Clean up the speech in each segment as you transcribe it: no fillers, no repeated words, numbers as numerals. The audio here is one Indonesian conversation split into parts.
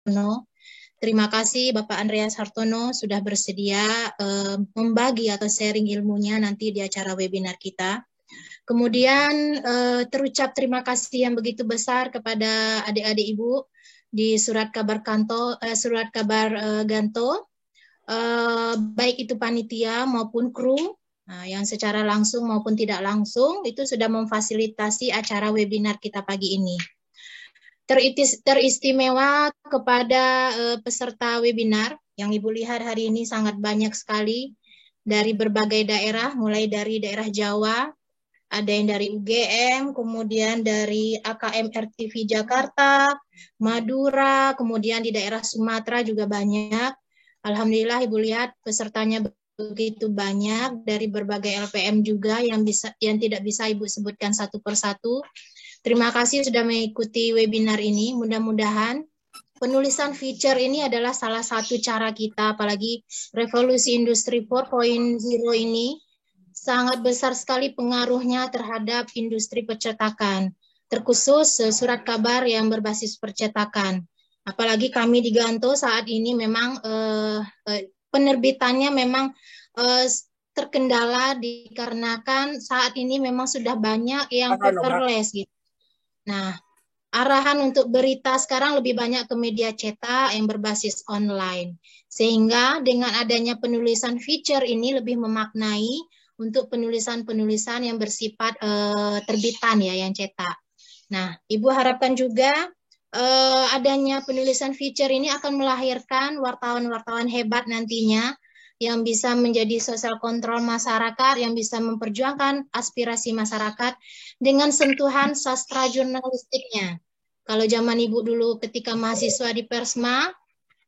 Hartono. Terima kasih Bapak Andreas Hartono sudah bersedia membagi atau sharing ilmunya nanti di acara webinar kita. Kemudian terucap terima kasih yang begitu besar kepada adik-adik Ibu di Surat Kabar Ganto, baik itu panitia maupun kru, yang secara langsung maupun tidak langsung itu sudah memfasilitasi acara webinar kita pagi ini. Teristimewa kepada peserta webinar yang Ibu lihat hari ini sangat banyak sekali dari berbagai daerah, mulai dari daerah Jawa, ada yang dari UGM, kemudian dari AKM RTV Jakarta, Madura, kemudian di daerah Sumatera juga banyak. Alhamdulillah Ibu lihat pesertanya begitu banyak dari berbagai LPM juga yang tidak bisa Ibu sebutkan satu persatu. Terima kasih sudah mengikuti webinar ini. Mudah-mudahan penulisan feature ini adalah salah satu cara kita, apalagi revolusi industri 4.0 ini sangat besar sekali pengaruhnya terhadap industri percetakan, terkhusus surat kabar yang berbasis percetakan. Apalagi kami di Ganto saat ini memang penerbitannya memang terkendala dikarenakan saat ini memang sudah banyak yang paperless gitu. Nah, arahan untuk berita sekarang lebih banyak ke media cetak yang berbasis online. Sehingga dengan adanya penulisan feature ini lebih memaknai untuk penulisan-penulisan yang bersifat terbitan ya, yang cetak. Nah, Ibu harapkan juga adanya penulisan feature ini akan melahirkan wartawan-wartawan hebat nantinya yang bisa menjadi sosial kontrol masyarakat, yang bisa memperjuangkan aspirasi masyarakat dengan sentuhan sastra jurnalistiknya. Kalau zaman Ibu dulu ketika mahasiswa di Persma,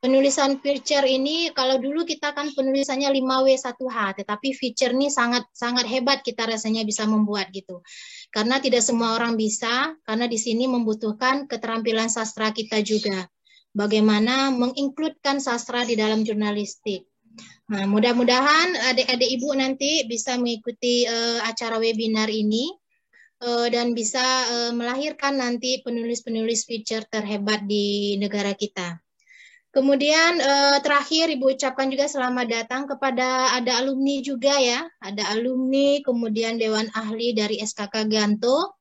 penulisan feature ini, kalau dulu kita kan penulisannya 5W1H, tetapi feature ini sangat hebat kita rasanya bisa membuat gitu. Karena tidak semua orang bisa, karena di sini membutuhkan keterampilan sastra kita juga. Bagaimana menginkludkan sastra di dalam jurnalistik. Nah, mudah-mudahan adik-adik Ibu nanti bisa mengikuti acara webinar ini dan bisa melahirkan nanti penulis-penulis feature terhebat di negara kita. Kemudian terakhir Ibu ucapkan juga selamat datang kepada ada alumni juga ya, ada alumni, kemudian Dewan Ahli dari SKK Ganto.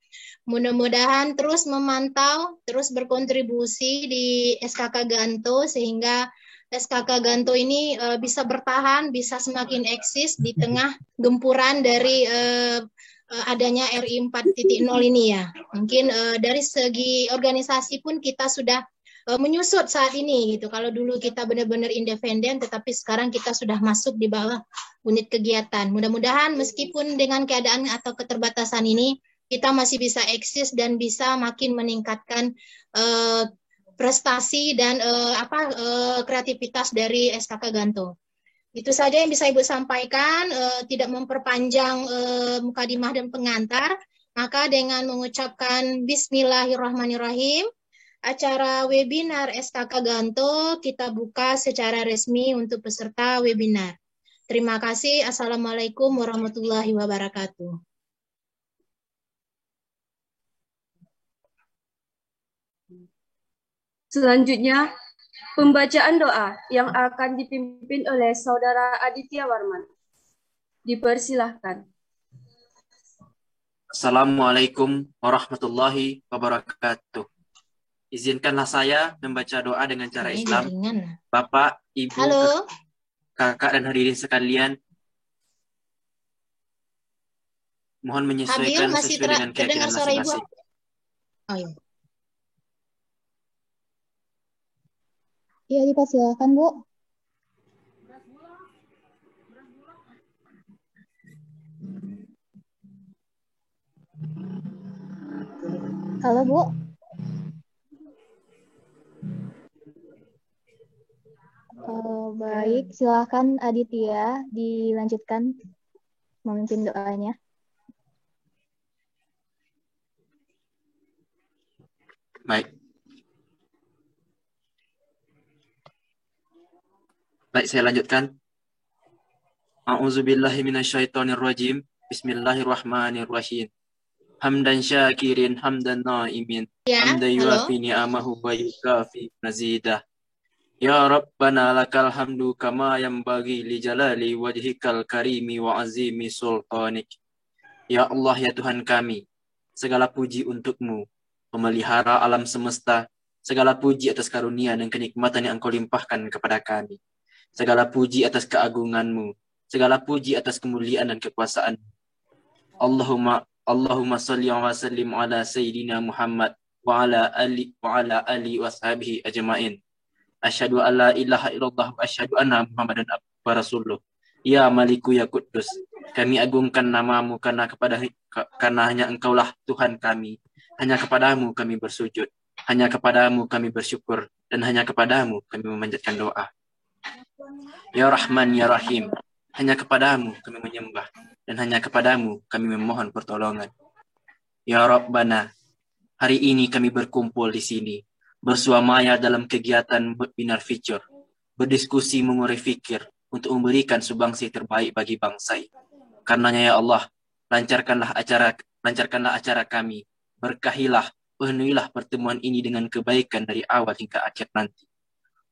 Mudah-mudahan terus memantau, terus berkontribusi di SKK Ganto sehingga SKK Ganto ini bisa bertahan, bisa semakin eksis di tengah gempuran dari adanya RI 4.0 ini ya. Mungkin dari segi organisasi pun kita sudah menyusut saat ini gitu. Kalau dulu kita benar-benar independen, tetapi sekarang kita sudah masuk di bawah unit kegiatan. Mudah-mudahan meskipun dengan keadaan atau keterbatasan ini, kita masih bisa eksis dan bisa makin meningkatkan prestasi dan kreativitas dari SKK Ganto. Itu saja yang bisa Ibu sampaikan, tidak memperpanjang mukadimah dan pengantar, maka dengan mengucapkan Bismillahirrahmanirrahim, acara webinar SKK Ganto kita buka secara resmi untuk peserta webinar. Terima kasih. Assalamualaikum warahmatullahi wabarakatuh. Selanjutnya, pembacaan doa yang akan dipimpin oleh Saudara Aditya Warman. Dipersilahkan. Assalamualaikum warahmatullahi wabarakatuh. Izinkanlah saya membaca doa dengan cara Islam. Bapak, Ibu, kakak dan hadirin sekalian, mohon menyesuaikan sesuai dengan keyakinan masing-masing. Oh, iya. Iya, dipersilakan, Bu. Halo, Bu. Baik, silakan Aditya dilanjutkan memimpin doanya. Baik, saya lanjutkan. A'udzubillahi minasyaitonirrajim. Bismillahirrahmanirrahim. Hamdan syakirin, hamdan na'imin. Hamdan yuafi ni'amahu wa yukafi mazidah. Ya Rabbana lakal hamdu kama yanbaghi li jalali wajhikal karimi wa azimi sultanik. Ya Allah, ya Tuhan kami, segala puji untukmu, pemelihara alam semesta, segala puji atas karunia dan kenikmatan yang Engkau limpahkan kepada kami. Segala puji atas keagunganmu, segala puji atas kemuliaan dan kekuasaan. Allahumma salli wa sallim ala Sayyidina Muhammad wa ala ali wa sahbihi ajma'in. Asyhadu an la ilaha illallah wa asyhadu anna Muhammadan abduhu wa rasuluh. Ya Maliku ya Quddus, kami agungkan namamu karena hanya Engkaulah Tuhan kami. Hanya kepadamu kami bersujud, hanya kepadamu kami bersyukur, dan hanya kepadamu kami memanjatkan doa. Ya Rahman ya Rahim, hanya kepadamu kami menyembah, dan hanya kepadamu kami memohon pertolongan. Ya Rabbana, hari ini kami berkumpul di sini, bersuamaya dalam kegiatan webinar feature, berdiskusi mengurai fikir untuk memberikan sumbangsi terbaik bagi bangsa. Karenanya ya Allah, lancarkanlah acara kami, berkahilah, penuhilah pertemuan ini dengan kebaikan dari awal hingga akhir nanti.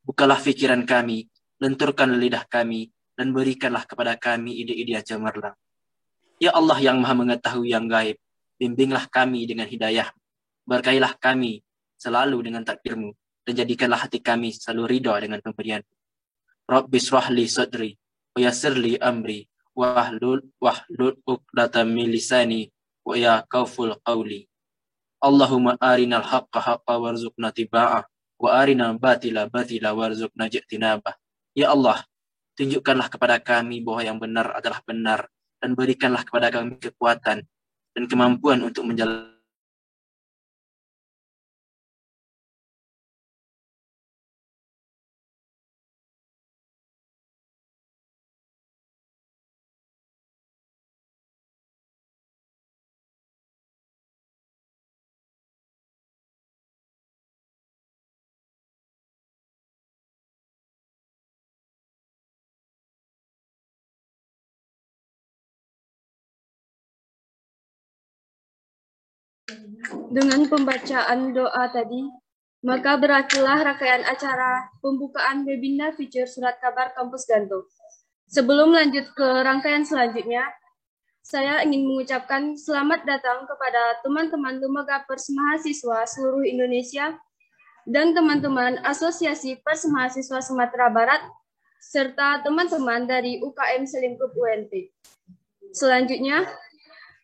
Bukalah pikiran kami, lenturkan lidah kami, dan berikanlah kepada kami ide-ide yang cemerlang. Ya Allah yang Maha Mengetahui yang gaib, bimbinglah kami dengan hidayah, berkahilah kami selalu dengan takdir-Mu, dan jadikanlah hati kami selalu ridha dengan pemberian. Rabbi shrah li sadri wa yassir li amri wahlul 'uqdatam min lisani wa ya kaful qawli. Allahumma arinal haqqa haqqa warzuqna tiba'ah wa arinal batila batila warzuqna ijtinabah. Ya Allah, tunjukkanlah kepada kami bahwa yang benar adalah benar, dan berikanlah kepada kami kekuatan dan kemampuan untuk menjalankan. Dengan pembacaan doa tadi, maka berakhirlah rangkaian acara pembukaan webinar feature Surat Kabar Kampus Gantung. Sebelum lanjut ke rangkaian selanjutnya, saya ingin mengucapkan selamat datang kepada teman-teman lembaga Pers Mahasiswa seluruh Indonesia dan teman-teman Asosiasi Pers Mahasiswa Sumatera Barat, serta teman-teman dari UKM Selingkup UNT. Selanjutnya,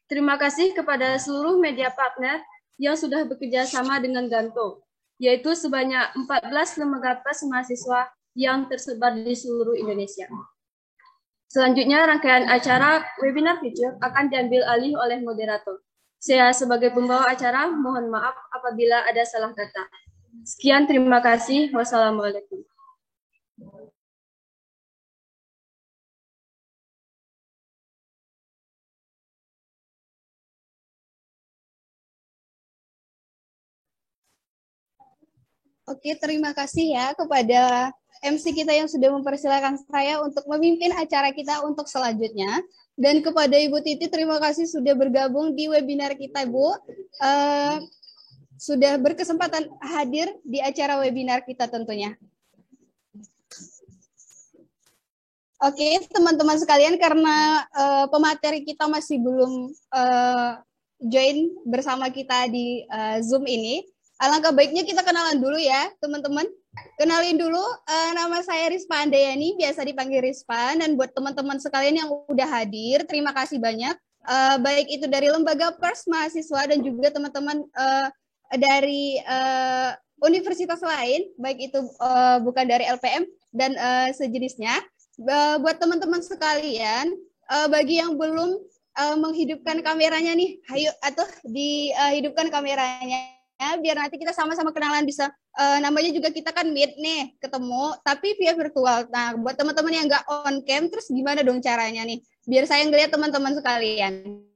terima kasih kepada seluruh media partner yang sudah bekerja sama dengan Gantung, yaitu sebanyak 14 lembaga pers mahasiswa yang tersebar di seluruh Indonesia. Selanjutnya, rangkaian acara webinar feature akan diambil alih oleh moderator. Saya sebagai pembawa acara, mohon maaf apabila ada salah kata. Sekian, terima kasih. Wassalamualaikum. Oke, terima kasih ya kepada MC kita yang sudah mempersilahkan saya untuk memimpin acara kita untuk selanjutnya. Dan kepada Ibu Titi, terima kasih sudah bergabung di webinar kita, Bu. Sudah berkesempatan hadir di acara webinar kita tentunya. Oke, teman-teman sekalian, karena pemateri kita masih belum join bersama kita di Zoom ini, alangkah baiknya kita kenalan dulu ya, teman-teman. Kenalin dulu, nama saya Rispa Andayani, biasa dipanggil Rispa. Dan buat teman-teman sekalian yang udah hadir, terima kasih banyak. Baik itu dari lembaga pers mahasiswa dan juga teman-teman dari universitas lain, baik itu bukan dari LPM dan sejenisnya. Buat teman-teman sekalian, bagi yang belum menghidupkan kameranya nih, ayo atau dihidupkan kameranya. Biar nanti kita sama-sama kenalan, bisa namanya juga kita kan meet nih, ketemu tapi via virtual. Nah, buat teman-teman yang nggak on cam, terus gimana dong caranya nih biar saya ngeliat teman-teman sekalian?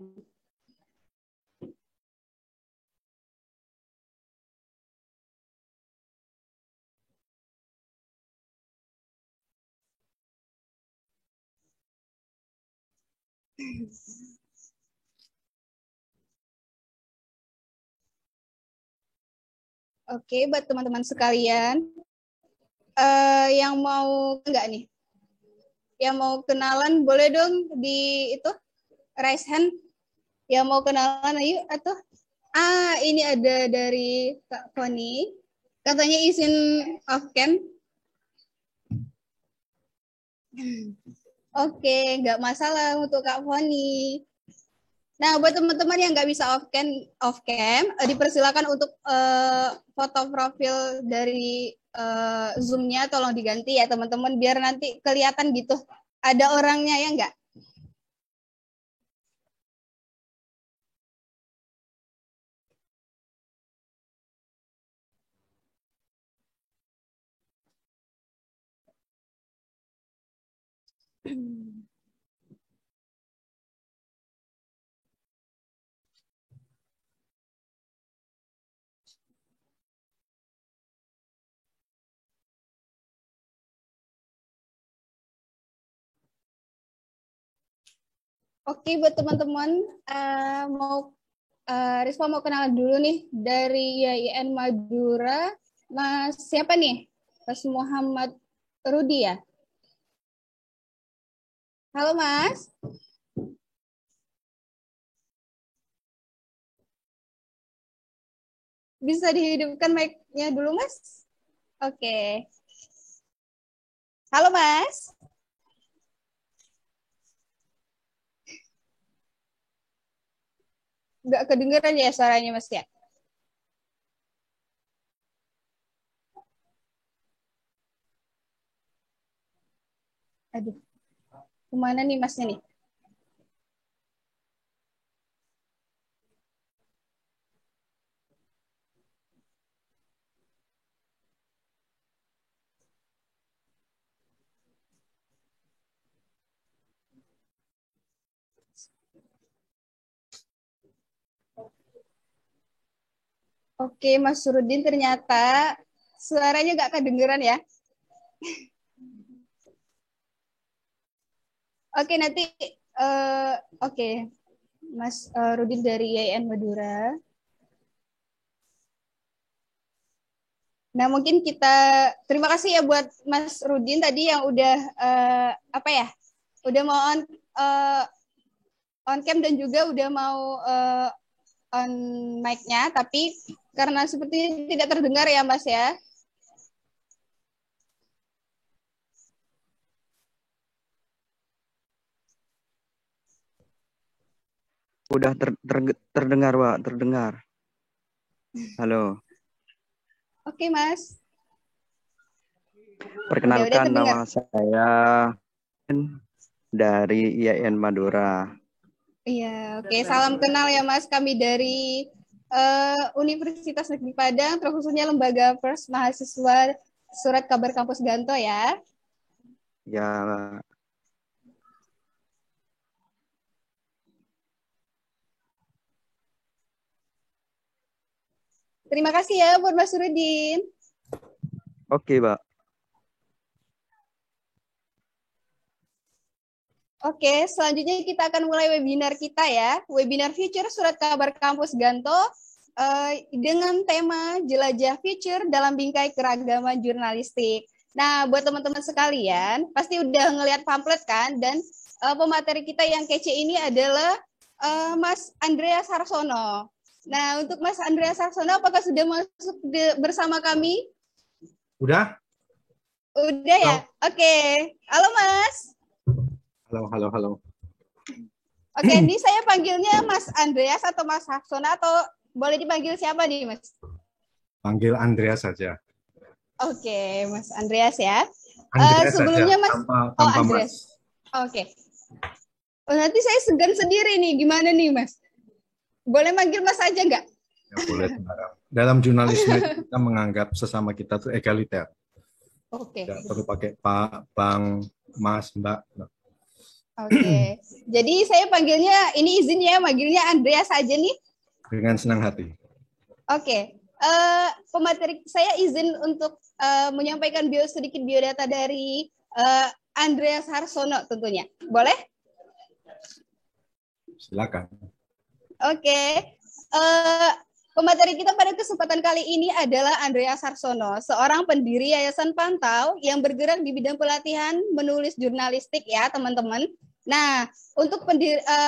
Oke, buat teman-teman sekalian, yang mau enggak nih? Yang mau kenalan boleh dong di itu raise hand. Yang mau kenalan ayo atau ini ada dari Kak Foni. Katanya izin off cam. Oke, nggak masalah untuk Kak Foni. Nah, buat teman-teman yang nggak bisa off cam, dipersilakan untuk foto profil dari Zoom-nya tolong diganti ya teman-teman, biar nanti kelihatan gitu. Ada orangnya ya nggak? Oke, buat teman-teman mau Risma mau kenalan dulu nih dari YIN Madura. Mas siapa nih? Mas Muhammad Rudi ya? Halo Mas. Bisa dihidupkan mic-nya dulu Mas? Oke. Halo Mas. Nggak kedengeran ya suaranya Mas ya? Aduh, kemana nih Masnya nih? Oke, Mas Surudin ternyata suaranya nggak kedengeran ya. Oke, nanti oke. Mas Rudin dari YIN Madura. Nah, mungkin kita terima kasih ya buat Mas Rudin tadi yang udah apa ya? Udah mau on cam dan juga udah mau on mic-nya, tapi karena sepertinya tidak terdengar ya, Mas ya. Udah terdengar, Pak, terdengar. Halo. Oke, Mas. Perkenalkan, nama saya dari YIN Madura. Iya, oke. Salam kenal ya, Mas. Kami dari Universitas Negeri Padang, terkhususnya Lembaga Pers Mahasiswa Surat Kabar Kampus Ganto ya. Ya. Terima kasih ya buat Mas Surudin. Oke, Pak. Oke, selanjutnya kita akan mulai webinar kita ya. Webinar Future Surat Kabar Kampus Ganto dengan tema Jelajah Future dalam Bingkai Keragaman Jurnalistik. Nah, buat teman-teman sekalian, pasti udah ngelihat pamflet kan? Dan pemateri kita yang kece ini adalah Mas Andreas Harsono. Nah, untuk Mas Andreas Harsono, apakah sudah masuk bersama kami? Udah? Udah ya? Oke. Halo, Mas. Halo. Oke, ini saya panggilnya Mas Andreas atau Mas Harsono atau boleh dipanggil siapa nih, Mas? Panggil Andreas saja. Oke, Mas Andreas ya. Andreas sebelumnya saja, Mas tanpa Andreas. Mas. Oke. Oh, nanti saya segan sendiri nih, gimana nih, Mas? Boleh manggil Mas aja nggak? Ya, boleh. Dalam jurnalisme kita menganggap sesama kita tuh egaliter. Oke. Tidak perlu pakai Pak, Bang, Mas, Mbak. Oke. Jadi saya panggilnya, ini izin ya, manggilnya Andreas aja nih. Dengan senang hati. Oke. Pemateri saya izin untuk menyampaikan sedikit biodata dari Andreas Harsono tentunya. Boleh? Silakan. Oke. Pemateri kita pada kesempatan kali ini adalah Andreas Harsono, seorang pendiri Yayasan Pantau yang bergerak di bidang pelatihan menulis jurnalistik ya teman-teman. Nah, untuk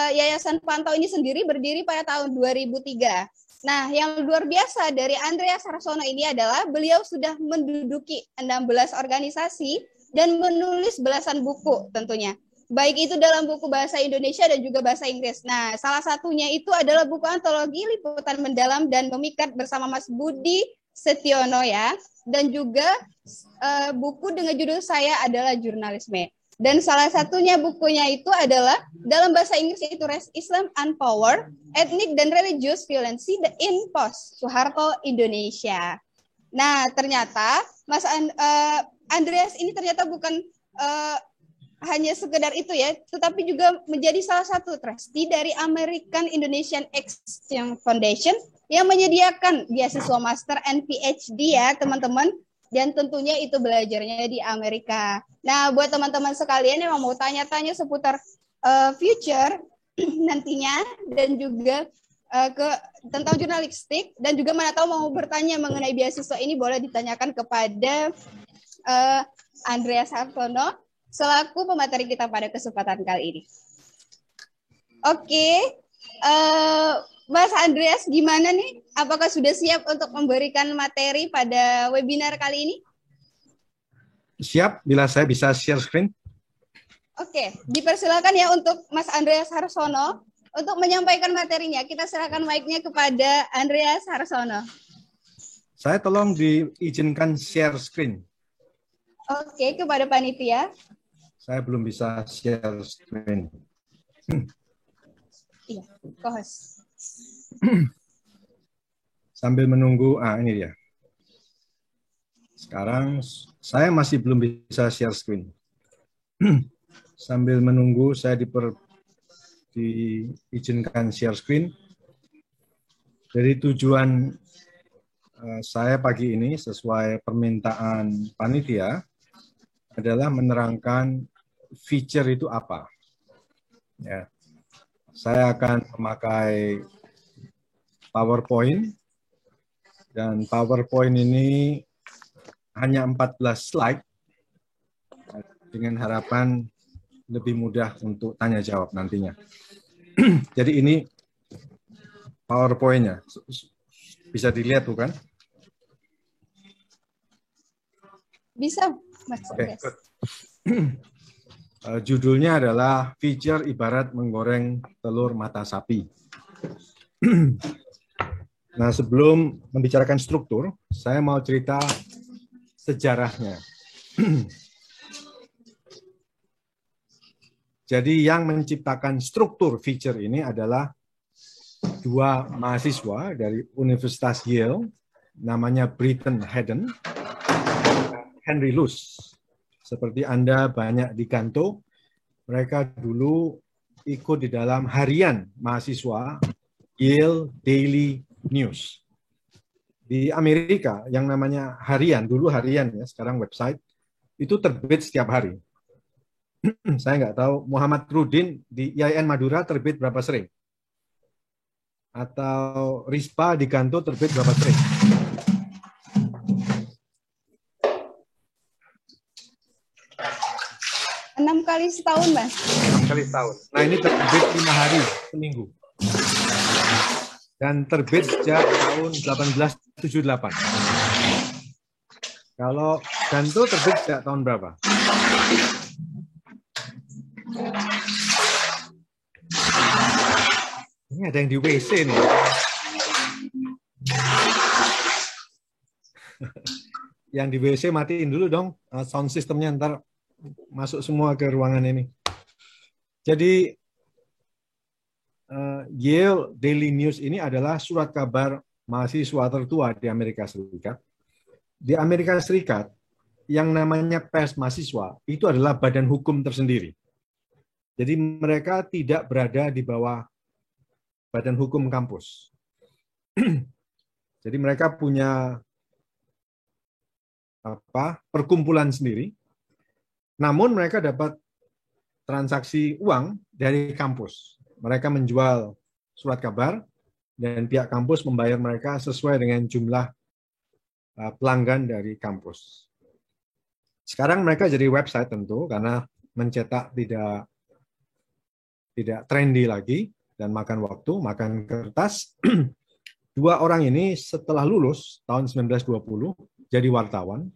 Yayasan Pantau ini sendiri berdiri pada tahun 2003. Nah, yang luar biasa dari Andreas Harsono ini adalah beliau sudah menduduki 16 organisasi dan menulis belasan buku tentunya. Baik itu dalam buku bahasa Indonesia dan juga bahasa Inggris. Nah, salah satunya itu adalah buku antologi Liputan Mendalam dan Memikat bersama Mas Budi Setiono ya. Dan juga buku dengan judul Saya Adalah Jurnalisme. Dan salah satunya bukunya itu adalah dalam bahasa Inggris itu Race, Islam and Power, Ethnic dan Religious Violence in Post Soeharto Indonesia. Nah, ternyata Mas Andreas ini ternyata bukan hanya sekedar itu ya, tetapi juga menjadi salah satu trustee dari American Indonesian Exchange Foundation yang menyediakan beasiswa master and PhD ya teman-teman, dan tentunya itu belajarnya di Amerika. Nah, buat teman-teman sekalian yang mau tanya-tanya seputar future nantinya dan juga tentang jurnalistik dan juga mana tahu mau bertanya mengenai beasiswa ini, boleh ditanyakan kepada Andreas Harsono selaku pemateri kita pada kesempatan kali ini. Oke, Mas Andreas gimana nih? Apakah sudah siap untuk memberikan materi pada webinar kali ini? Siap, bila saya bisa share screen. Oke, dipersilakan ya untuk Mas Andreas Harsono untuk menyampaikan materinya. Kita silakan mic-nya kepada Andreas Harsono. Saya tolong diizinkan share screen. Oke, kepada panitia. Saya belum bisa share screen. Iya, co-host. Sambil menunggu, ini dia. Sekarang saya masih belum bisa share screen. Sambil menunggu saya diizinkan share screen. Jadi tujuan saya pagi ini sesuai permintaan panitia adalah menerangkan feature itu apa. Ya. Saya akan memakai PowerPoint, dan PowerPoint ini hanya 14 slide dengan harapan lebih mudah untuk tanya jawab nantinya. Jadi ini PowerPoint-nya. Bisa dilihat bukan? Bisa, Mas. Okay, judulnya adalah feature ibarat menggoreng telur mata sapi. Nah, sebelum membicarakan struktur, saya mau cerita sejarahnya. Jadi yang menciptakan struktur feature ini adalah dua mahasiswa dari Universitas Yale, namanya Britton Hayden, Henry Luce. Seperti Anda banyak di Ganto, mereka dulu ikut di dalam harian mahasiswa Yale Daily News. Di Amerika yang namanya harian, dulu harian ya, sekarang website, itu terbit setiap hari. Saya nggak tahu, Muhammad Rudin di IAIN Madura terbit berapa sering? Atau Rispa di Ganto terbit berapa sering? Enam kali setahun, Mas. 6 kali setahun. Nah, ini terbit 5 hari seminggu. Dan terbit sejak tahun 1878. Kalau Ganto terbit sejak tahun berapa? Ini ada yang di WC nih. Yang di WC matiin dulu dong sound systemnya, ntar masuk semua ke ruangan ini. Jadi Yale Daily News ini adalah surat kabar mahasiswa tertua di Amerika Serikat. Di Amerika Serikat, yang namanya pers mahasiswa itu adalah badan hukum tersendiri. Jadi mereka tidak berada di bawah badan hukum kampus. Jadi mereka punya perkumpulan sendiri. Namun mereka dapat transaksi uang dari kampus. Mereka menjual surat kabar dan pihak kampus membayar mereka sesuai dengan jumlah pelanggan dari kampus. Sekarang mereka jadi website tentu karena mencetak tidak trendy lagi dan makan waktu, makan kertas. Dua orang ini setelah lulus tahun 1920 jadi wartawan.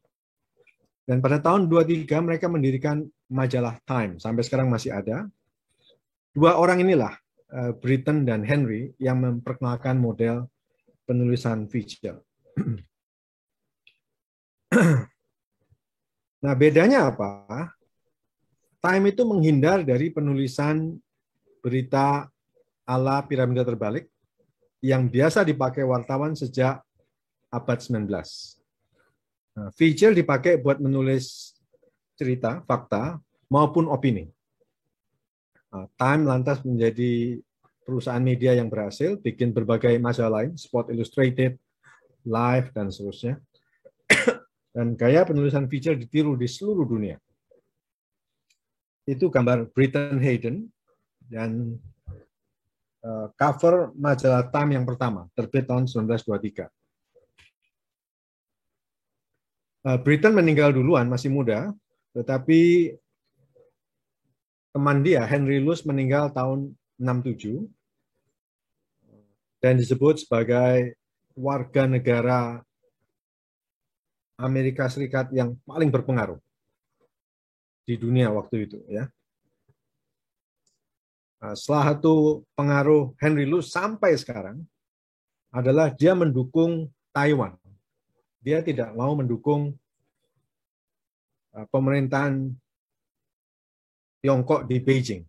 Dan pada tahun 23 mereka mendirikan majalah Time, sampai sekarang masih ada. Dua orang inilah, Britton dan Henry, yang memperkenalkan model penulisan feature. Nah, bedanya apa? Time itu menghindar dari penulisan berita ala piramida terbalik yang biasa dipakai wartawan sejak abad 19. Nah, feature dipakai buat menulis cerita, fakta, maupun opini. Nah, Time lantas menjadi perusahaan media yang berhasil, bikin berbagai majalah lain, Sport Illustrated, Life, dan seterusnya. Dan gaya penulisan feature ditiru di seluruh dunia. Itu gambar Britton Hayden, dan cover majalah Time yang pertama, terbit tahun 1923. Britton meninggal duluan, masih muda, tetapi teman dia, Henry Luce, meninggal tahun 67 dan disebut sebagai warga negara Amerika Serikat yang paling berpengaruh di dunia waktu itu, ya. Salah satu pengaruh Henry Luce sampai sekarang adalah dia mendukung Taiwan. Dia tidak mau mendukung pemerintahan Tiongkok di Beijing.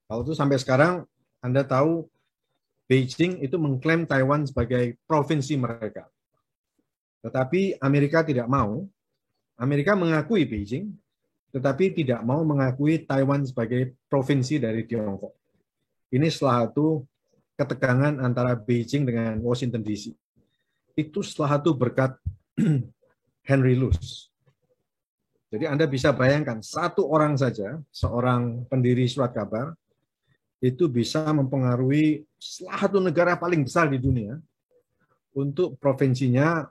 Kalau itu sampai sekarang, Anda tahu Beijing itu mengklaim Taiwan sebagai provinsi mereka. Tetapi Amerika tidak mau. Amerika mengakui Beijing, tetapi tidak mau mengakui Taiwan sebagai provinsi dari Tiongkok. Ini salah satu ketegangan antara Beijing dengan Washington DC. Itu salah satu berkat Henry Luce. Jadi Anda bisa bayangkan, satu orang saja, seorang pendiri surat kabar, itu bisa mempengaruhi salah satu negara paling besar di dunia untuk provinsinya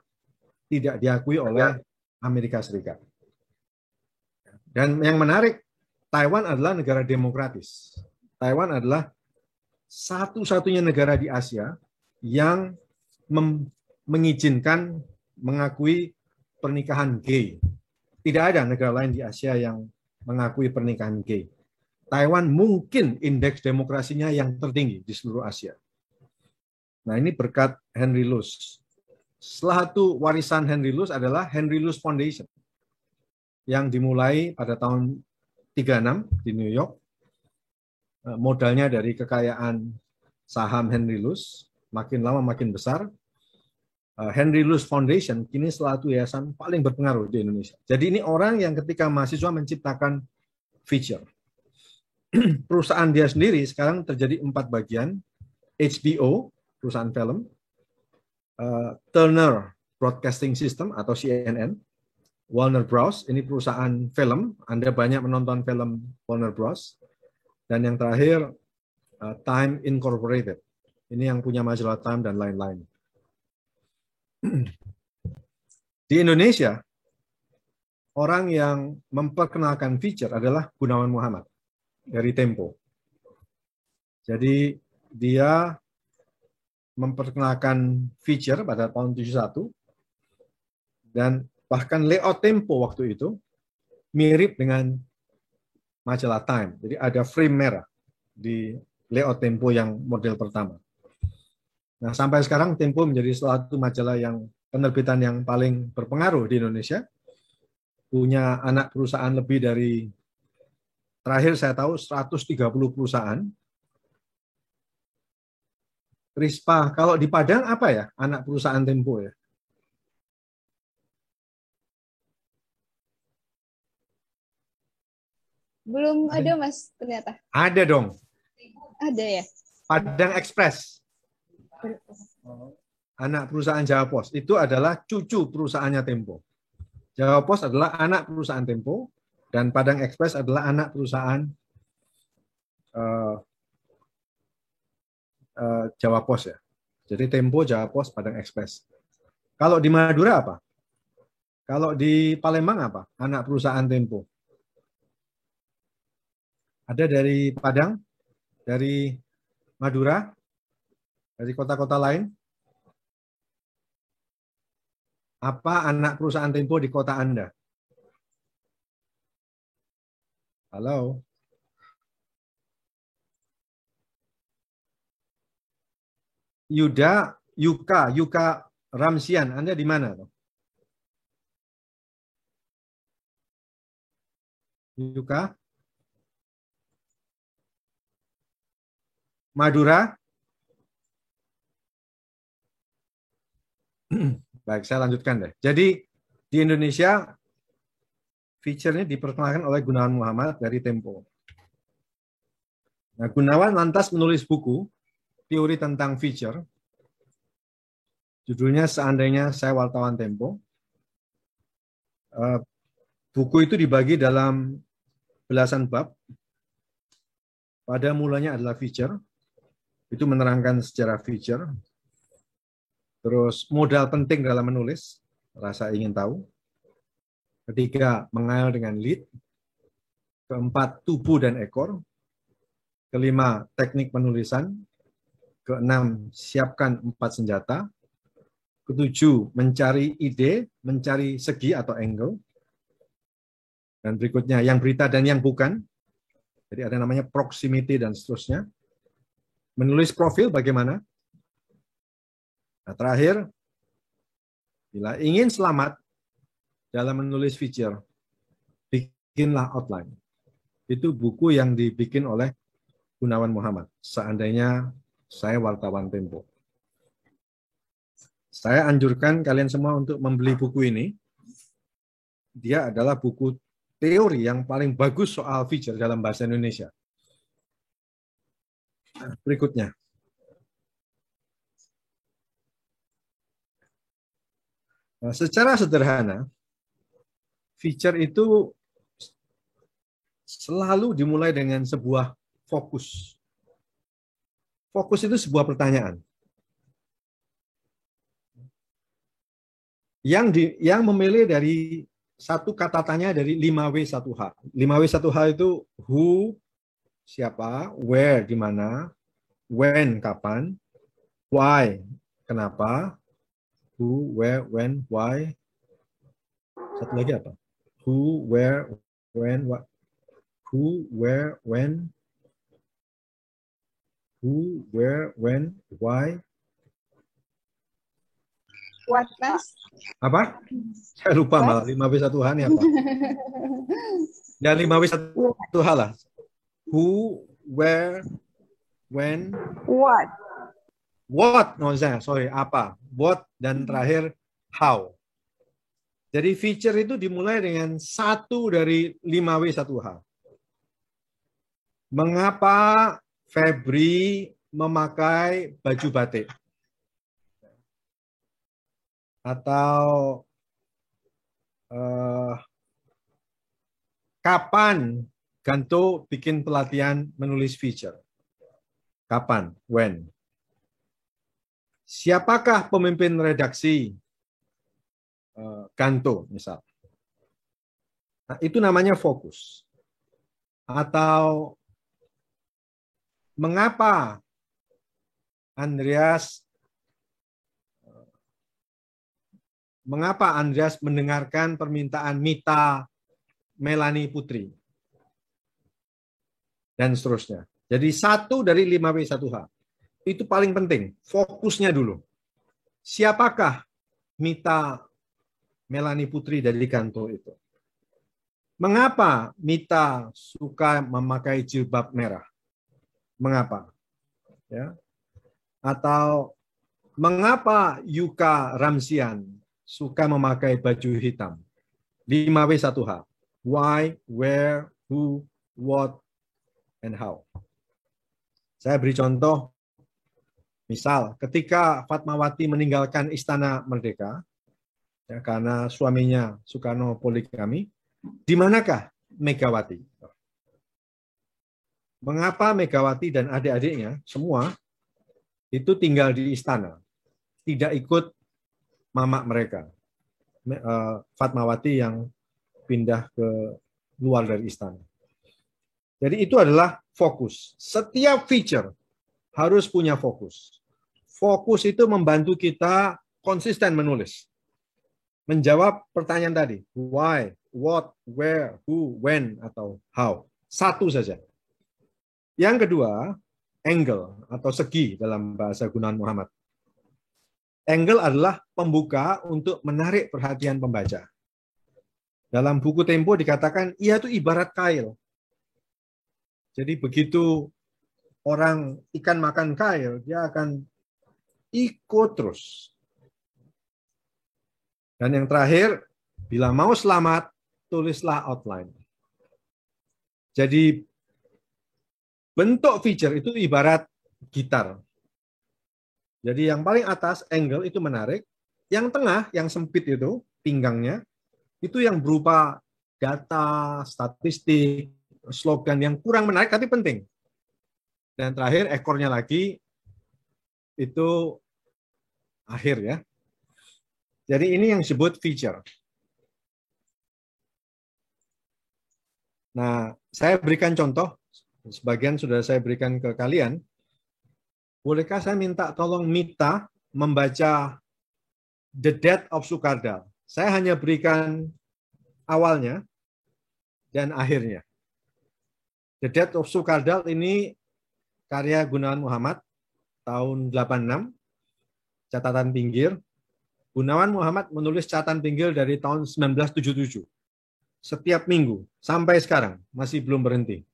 tidak diakui oleh Amerika Serikat. Dan yang menarik, Taiwan adalah negara demokratis. Taiwan adalah satu-satunya negara di Asia yang mengizinkan, mengakui pernikahan gay. Tidak ada negara lain di Asia yang mengakui pernikahan gay. Taiwan mungkin indeks demokrasinya yang tertinggi di seluruh Asia. Nah, ini berkat Henry Luce. Salah satu warisan Henry Luce adalah Henry Luce Foundation yang dimulai pada tahun 36 di New York. Modalnya dari kekayaan saham Henry Luce, makin lama makin besar. Henry Luce Foundation kini salah satu yayasan paling berpengaruh di Indonesia. Jadi ini orang yang ketika mahasiswa menciptakan feature. Perusahaan dia sendiri sekarang terjadi 4 bagian. HBO, perusahaan film. Turner Broadcasting System atau CNN. Warner Bros. Ini perusahaan film. Anda banyak menonton film Warner Bros. Dan yang terakhir, Time Incorporated. Ini yang punya majalah Time dan lain-lain. Di Indonesia, orang yang memperkenalkan feature adalah Gunawan Muhammad dari Tempo. Jadi dia memperkenalkan feature pada tahun 71 dan bahkan layout Tempo waktu itu mirip dengan majalah Time. Jadi ada frame merah di layout Tempo yang model pertama. Nah, sampai sekarang Tempo menjadi salah satu majalah yang penerbitan yang paling berpengaruh di Indonesia. Punya anak perusahaan lebih dari, terakhir saya tahu, 130 perusahaan. Rispa, kalau di Padang apa ya anak perusahaan Tempo ya? Belum ada, Mas, ternyata. Ada dong. Ada ya? Padang Express. Anak perusahaan Jawa Pos. Itu adalah cucu perusahaannya Tempo. Jawa Pos adalah anak perusahaan Tempo, dan Padang Express adalah anak perusahaan Jawa Pos ya. Jadi Tempo, Jawa Pos, Padang Express. Kalau di Madura apa? Kalau di Palembang apa? Anak perusahaan Tempo. Ada dari Padang, dari Madura, dari kota-kota lain. Apa anak perusahaan Tempo di kota Anda? Halo? Yuka Ramsian, Anda di mana? Yuka? Madura? Baik, saya lanjutkan deh. Jadi di Indonesia feature-nya diperkenalkan oleh Gunawan Muhammad dari Tempo. Nah, Gunawan lantas menulis buku teori tentang feature. Judulnya Seandainya Saya Wartawan Tempo. Buku itu dibagi dalam belasan bab. Pada mulanya adalah feature. Itu menerangkan sejarah feature. Terus modal penting dalam menulis, rasa ingin tahu. Ketiga, mengail dengan lead. Keempat, tubuh dan ekor. Kelima, teknik penulisan. Keenam, siapkan 4 senjata. Ketujuh, mencari ide, mencari segi atau angle. Dan berikutnya, yang berita dan yang bukan. Jadi ada namanya proximity dan seterusnya. Menulis profil bagaimana? Nah, terakhir, bila ingin selamat dalam menulis feature, bikinlah outline. Itu buku yang dibikin oleh Gunawan Muhammad. Seandainya saya wartawan Tempo. Saya anjurkan kalian semua untuk membeli buku ini. Dia adalah buku teori yang paling bagus soal feature dalam bahasa Indonesia. Berikutnya. Nah, secara sederhana, feature itu selalu dimulai dengan sebuah fokus. Fokus itu sebuah pertanyaan. Yang memilih dari satu kata tanya dari 5W1H. 5W1H itu who, siapa, where, di mana, when, kapan, why, kenapa, who, where, when, why. Satu lagi apa? Who, where, when, what. Who, where, when. Who, where, when, why. What, Mas? Apa? Saya lupa malah 5W1H ini apa? Ya 5W1H lah. Who, where, when. What? What, no, sorry, apa. What, dan terakhir how. Jadi feature itu dimulai dengan satu dari 5W1H. Mengapa Febri memakai baju batik? Atau kapan Ganto bikin pelatihan menulis feature? Kapan? When? Siapakah pemimpin redaksi Ganto, misal? Nah, itu namanya fokus. Atau mengapa Andreas mendengarkan permintaan Mita Melani Putri? Dan seterusnya. Jadi satu dari 5W1H. Itu paling penting. Fokusnya dulu. Siapakah Mita Melani Putri dari Ganto itu? Mengapa Mita suka memakai jilbab merah? Mengapa? Ya. Atau mengapa Yuka Ramsian suka memakai baju hitam? 5W1H. Why, where, who, what, and how. Saya beri contoh. Misal, ketika Fatmawati meninggalkan Istana Merdeka, ya, karena suaminya Soekarno poligami, di manakah Megawati? Mengapa Megawati dan adik-adiknya semua itu tinggal di istana? tidak ikut mamak mereka, Fatmawati yang pindah ke luar dari istana. Jadi itu adalah fokus. Setiap feature harus punya fokus. Fokus itu membantu kita konsisten menulis. Menjawab pertanyaan tadi. Why, what, where, who, when, atau how. Satu saja. Yang kedua, angle atau segi dalam bahasa Gunawan Muhammad. Angle adalah pembuka untuk menarik perhatian pembaca. Dalam buku Tempo dikatakan, ia itu ibarat kail. Jadi begitu orang ikan makan kail, dia akan ikut terus. Dan yang terakhir, bila mau selamat, tulislah outline. Jadi bentuk feature itu ibarat gitar. Jadi yang paling atas, angle, itu menarik. Yang tengah, yang sempit itu, pinggangnya, itu yang berupa data, statistik, slogan yang kurang menarik, tapi penting. Dan terakhir, ekornya lagi, itu akhir ya. Jadi ini yang disebut feature. Nah, saya berikan contoh, sebagian sudah saya berikan ke kalian. Bolehkah saya minta tolong Mita membaca The Death of Sukardal? Saya hanya berikan awalnya dan akhirnya. The Death of Sukardal ini karya Gunawan Muhammad tahun 86, catatan pinggir. Gunawan Muhammad menulis catatan pinggir dari tahun 1977. Setiap minggu, sampai sekarang, masih belum berhenti.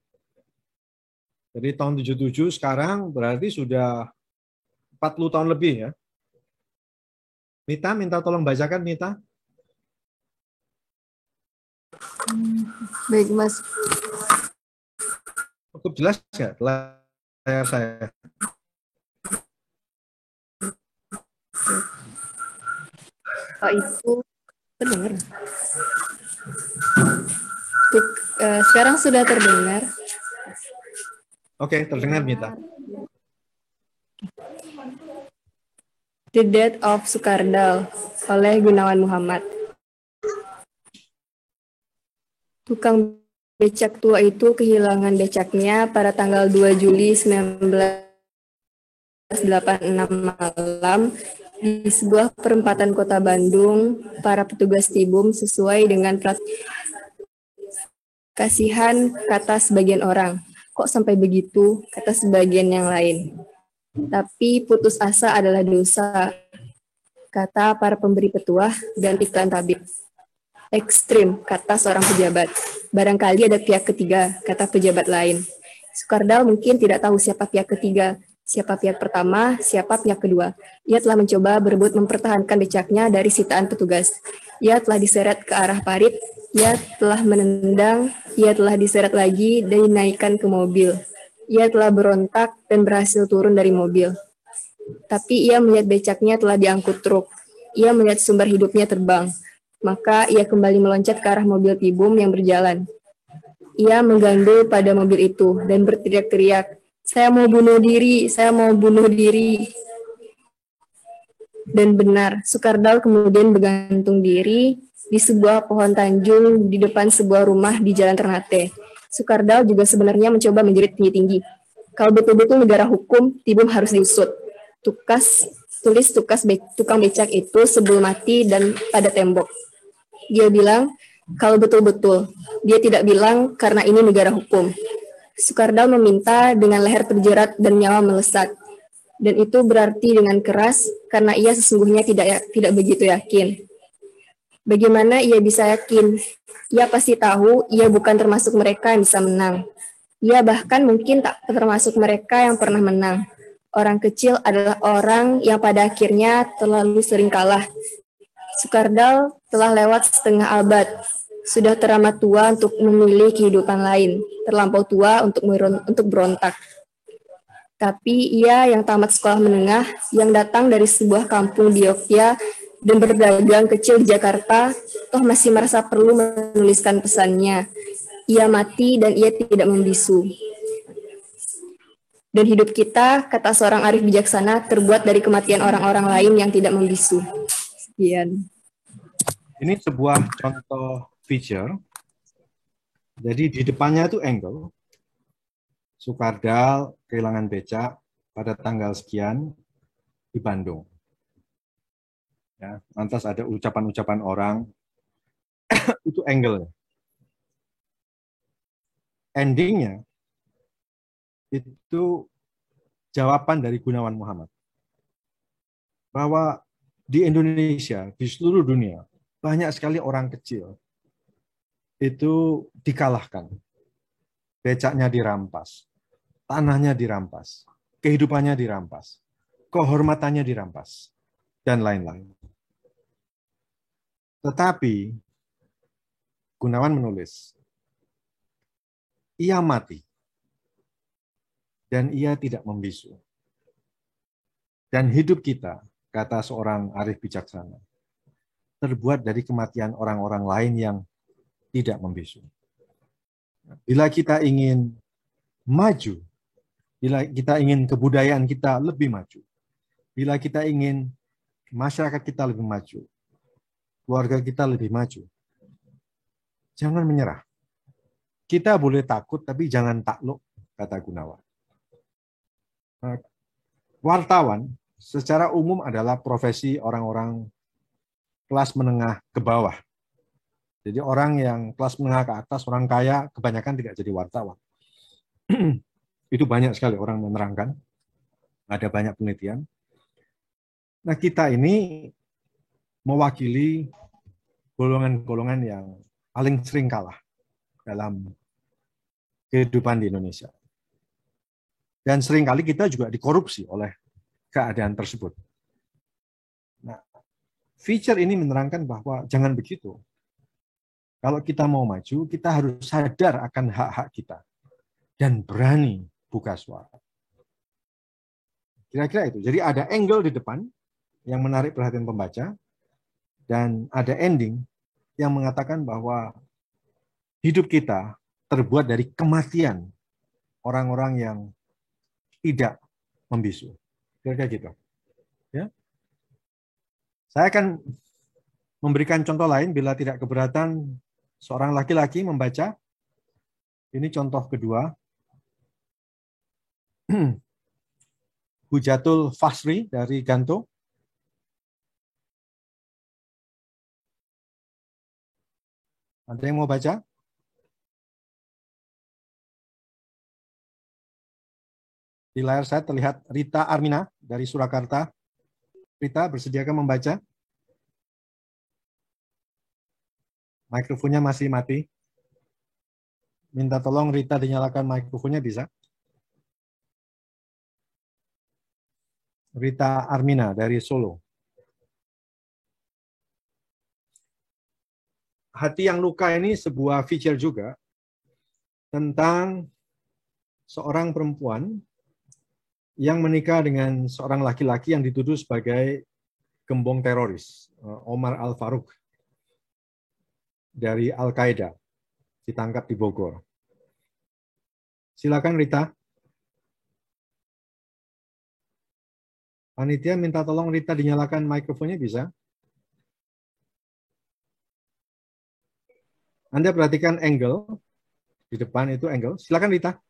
Jadi tahun 77 sekarang berarti sudah 40 tahun lebih ya. Mita, minta tolong bacakan, Mita. Baik, Mas. Cukup jelas nggak layar saya? Oh, itu terdengar. Sekarang sudah terdengar. Oke, terdengar, Mita. The Death of Sukardal oleh Gunawan Muhammad. Tukang becak tua itu kehilangan becaknya pada tanggal 2 Juli 1986 malam di sebuah perempatan kota Bandung. Para petugas Tibum sesuai dengan kasihan, kata sebagian orang. Kok sampai begitu, kata sebagian yang lain. Tapi putus asa adalah dosa, kata para pemberi petuah dan iklan tabib. Ekstrim, kata seorang pejabat. Barangkali ada pihak ketiga, kata pejabat lain. Sukardal mungkin tidak tahu siapa pihak ketiga, siapa pihak pertama, siapa pihak kedua. Ia telah mencoba berebut mempertahankan becaknya dari sitaan petugas. Ia telah diseret ke arah parit, ia telah menendang, ia telah diseret lagi dan dinaikkan ke mobil. Ia telah berontak dan berhasil turun dari mobil. Tapi ia melihat becaknya telah diangkut truk. Ia melihat sumber hidupnya terbang. Maka ia kembali meloncat ke arah mobil Tibum yang berjalan. Ia menggandul pada mobil itu dan berteriak-teriak, "Saya mau bunuh diri, saya mau bunuh diri." Dan benar, Sukardal kemudian bergantung diri di sebuah pohon tanjung di depan sebuah rumah di Jalan Ternate. Sukardal juga sebenarnya mencoba menjerit tinggi-tinggi. Kalau betul-betul negara hukum, Tibum harus diusut. Tulis tukang becak itu sebelum mati dan pada tembok. Dia bilang, kalau betul-betul. Dia tidak bilang karena ini negara hukum. Sukardal meminta dengan leher terjerat dan nyawa melesat. Dan itu berarti dengan keras karena ia sesungguhnya tidak begitu yakin. Bagaimana ia bisa yakin? Ia pasti tahu ia bukan termasuk mereka yang bisa menang. Ia bahkan mungkin tak termasuk mereka yang pernah menang. Orang kecil adalah orang yang pada akhirnya terlalu sering kalah. Sukardal telah lewat setengah abad. Sudah teramat tua untuk memilih kehidupan lain. Terlampau tua untuk berontak. Tapi ia yang tamat sekolah menengah, yang datang dari sebuah kampung di Yogyakarta dan berdagang kecil di Jakarta, toh masih merasa perlu menuliskan pesannya. Ia mati dan ia tidak membisu. Dan hidup kita, kata seorang arif bijaksana, terbuat dari kematian orang-orang lain yang tidak membisu. Sekian. Ini sebuah contoh feature. Jadi di depannya itu angle. Sukardal kehilangan becak pada tanggal sekian di Bandung. Ya, lantas ada ucapan-ucapan orang, itu angle. Endingnya itu jawaban dari Gunawan Muhammad. Bahwa di Indonesia, di seluruh dunia, banyak sekali orang kecil itu dikalahkan. Becaknya dirampas, tanahnya dirampas, kehidupannya dirampas, kehormatannya dirampas, dan lain-lain. Tetapi Gunawan menulis, ia mati, dan ia tidak membisu. Dan hidup kita, kata seorang arif bijaksana, terbuat dari kematian orang-orang lain yang tidak membisu. Bila kita ingin maju, bila kita ingin kebudayaan kita lebih maju, bila kita ingin masyarakat kita lebih maju, keluarga kita lebih maju, jangan menyerah. Kita boleh takut, tapi jangan takluk, kata Gunawan. Wartawan secara umum adalah profesi orang-orang kelas menengah ke bawah. Jadi orang yang kelas menengah ke atas, orang kaya, kebanyakan tidak jadi wartawan. Itu banyak sekali orang menerangkan. Ada banyak penelitian. Nah, kita ini mewakili golongan-golongan yang paling sering kalah dalam kehidupan di Indonesia. Dan seringkali kita juga dikorupsi oleh keadaan tersebut. Nah, feature ini menerangkan bahwa jangan begitu. Kalau kita mau maju, kita harus sadar akan hak-hak kita dan berani buka suara. Kira-kira itu. Jadi ada angle di depan yang menarik perhatian pembaca dan ada ending yang mengatakan bahwa hidup kita terbuat dari kematian orang-orang yang tidak membisu. Kira-kira gitu. Ya. Saya akan memberikan contoh lain bila tidak keberatan seorang laki-laki membaca. Ini contoh kedua. Hujatul Fasri dari Ganto. Ada yang mau baca? Di layar saya terlihat Rita Armina dari Surakarta. Rita, bersediakah membaca? Mikrofonnya masih mati. Minta tolong Rita dinyalakan mikrofonnya, bisa? Rita Armina dari Solo. Hati yang luka ini sebuah feature juga tentang seorang perempuan yang menikah dengan seorang laki-laki yang dituduh sebagai gembong teroris, Omar Al-Faruq dari Al-Qaeda, ditangkap di Bogor. Silakan Rita. Panitia minta tolong Rita dinyalakan mikrofonnya, bisa? Anda perhatikan angle di depan itu angle. Silakan Rita.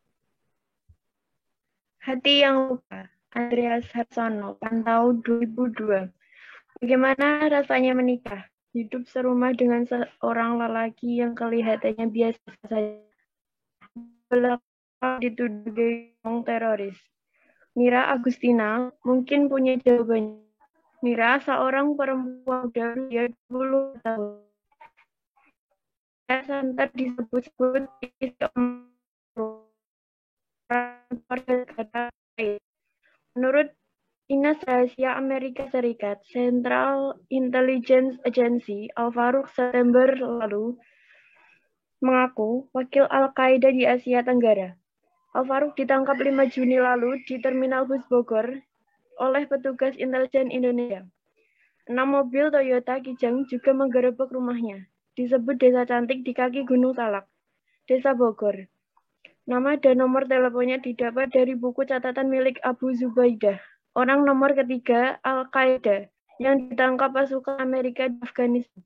Hati yang luka, Andreas Harsono, Pantau 2002. Bagaimana rasanya menikah? Hidup serumah dengan seorang lelaki yang kelihatannya biasa saja. Belakang dituduh teroris. Mira Agustina mungkin punya jawabannya. Mira seorang perempuan muda berusia 20 tahun. Santer disebut-sebut menurut Dinas Rahasia Amerika Serikat, Central Intelligence Agency, Al-Faruq September lalu mengaku wakil Al-Qaeda di Asia Tenggara. Al-Faruq ditangkap 5 Juni lalu di Terminal Bus Bogor oleh petugas intelijen Indonesia. 6 mobil Toyota Kijang juga menggerebek rumahnya, disebut Desa Cantik di kaki Gunung Salak, Desa Bogor. Nama dan nomor teleponnya didapat dari buku catatan milik Abu Zubaidah, orang nomor ketiga Al-Qaeda yang ditangkap pasukan Amerika di Afghanistan.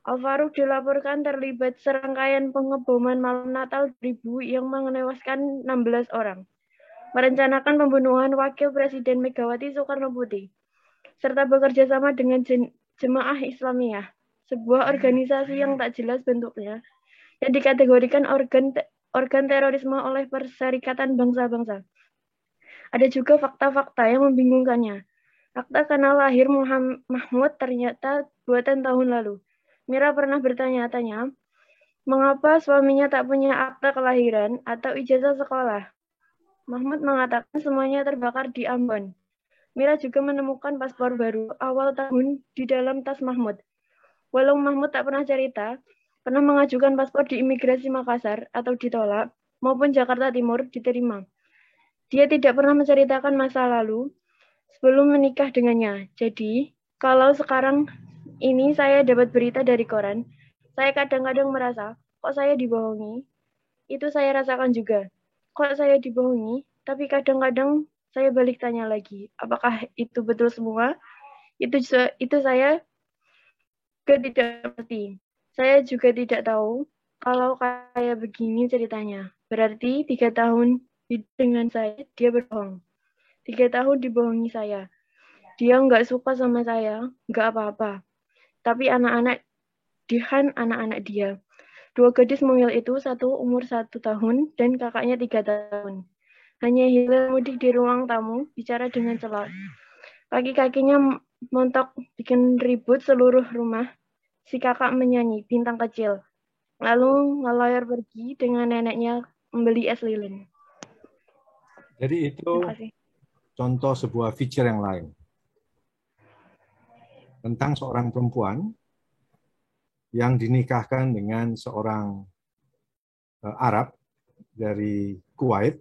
Al-Faruq dilaporkan terlibat serangkaian pengeboman malam Natal 2000 yang menewaskan 16 orang, merencanakan pembunuhan Wakil Presiden Megawati Soekarnoputri, serta bekerja sama dengan Jemaah Islamiyah, sebuah organisasi yang tak jelas bentuknya, yang dikategorikan organ terorisme oleh Perserikatan Bangsa-Bangsa. Ada juga fakta-fakta yang membingungkannya. Akta kanal lahir Mahmud ternyata buatan tahun lalu. Mira pernah bertanya-tanya, mengapa suaminya tak punya akta kelahiran atau ijazah sekolah? Mahmud mengatakan semuanya terbakar di Ambon. Mira juga menemukan paspor baru awal tahun di dalam tas Mahmud. Walau Mahmud tak pernah cerita, pernah mengajukan paspor di imigrasi Makassar atau ditolak, maupun Jakarta Timur diterima. Dia tidak pernah menceritakan masa lalu sebelum menikah dengannya. Jadi, kalau sekarang ini saya dapat berita dari koran, saya kadang-kadang merasa, kok saya dibohongi? Itu saya rasakan juga. Kok saya dibohongi? Tapi kadang-kadang saya balik tanya lagi, apakah itu betul semua? Itu saya tidak ngerti. Saya juga tidak tahu kalau kayak begini ceritanya. Berarti 3 tahun dengan saya, dia berbohong. 3 tahun dibohongi saya. Dia nggak suka sama saya, nggak apa-apa. Tapi anak-anak dia. 2 gadis mungil itu, satu umur 1 tahun dan kakaknya 3 tahun. Hanya hilir mudik di ruang tamu, bicara dengan celak. Kaki-kakinya montok bikin ribut seluruh rumah. Si kakak menyanyi, bintang kecil. Lalu ngelayar pergi dengan neneknya membeli es lilin. Jadi itu contoh sebuah feature yang lain. Tentang seorang perempuan yang dinikahkan dengan seorang Arab dari Kuwait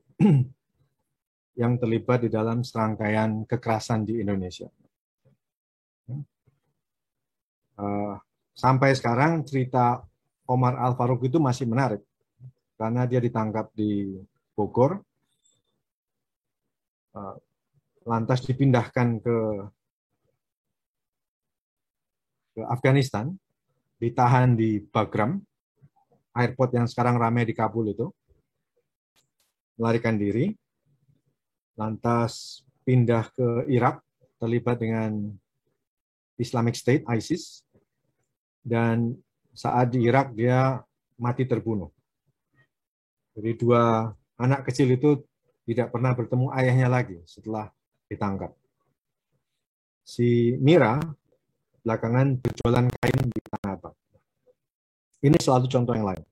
yang terlibat di dalam serangkaian kekerasan di Indonesia. Sampai sekarang cerita Omar Al-Faruq itu masih menarik karena dia ditangkap di Bogor, lantas dipindahkan ke Afghanistan, ditahan di Bagram, airport yang sekarang ramai di Kabul itu, melarikan diri, lantas pindah ke Irak, terlibat dengan Islamic State, ISIS, dan saat di Irak dia mati terbunuh. Jadi 2 anak kecil itu tidak pernah bertemu ayahnya lagi setelah ditangkap. Si Mira belakangan berjualan kain di Tanah Abang. Ini suatu contoh yang lain.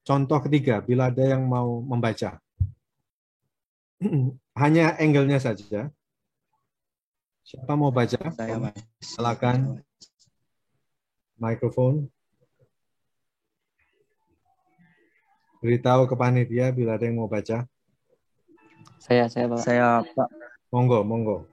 Contoh ketiga, bila ada yang mau membaca. Hanya angle-nya saja. Siapa mau baca? Saya, Mas. Silakan. Mikrofon. Beritahu ke panitia bila ada yang mau baca. Saya, Pak. Saya, Pak. Monggo, monggo.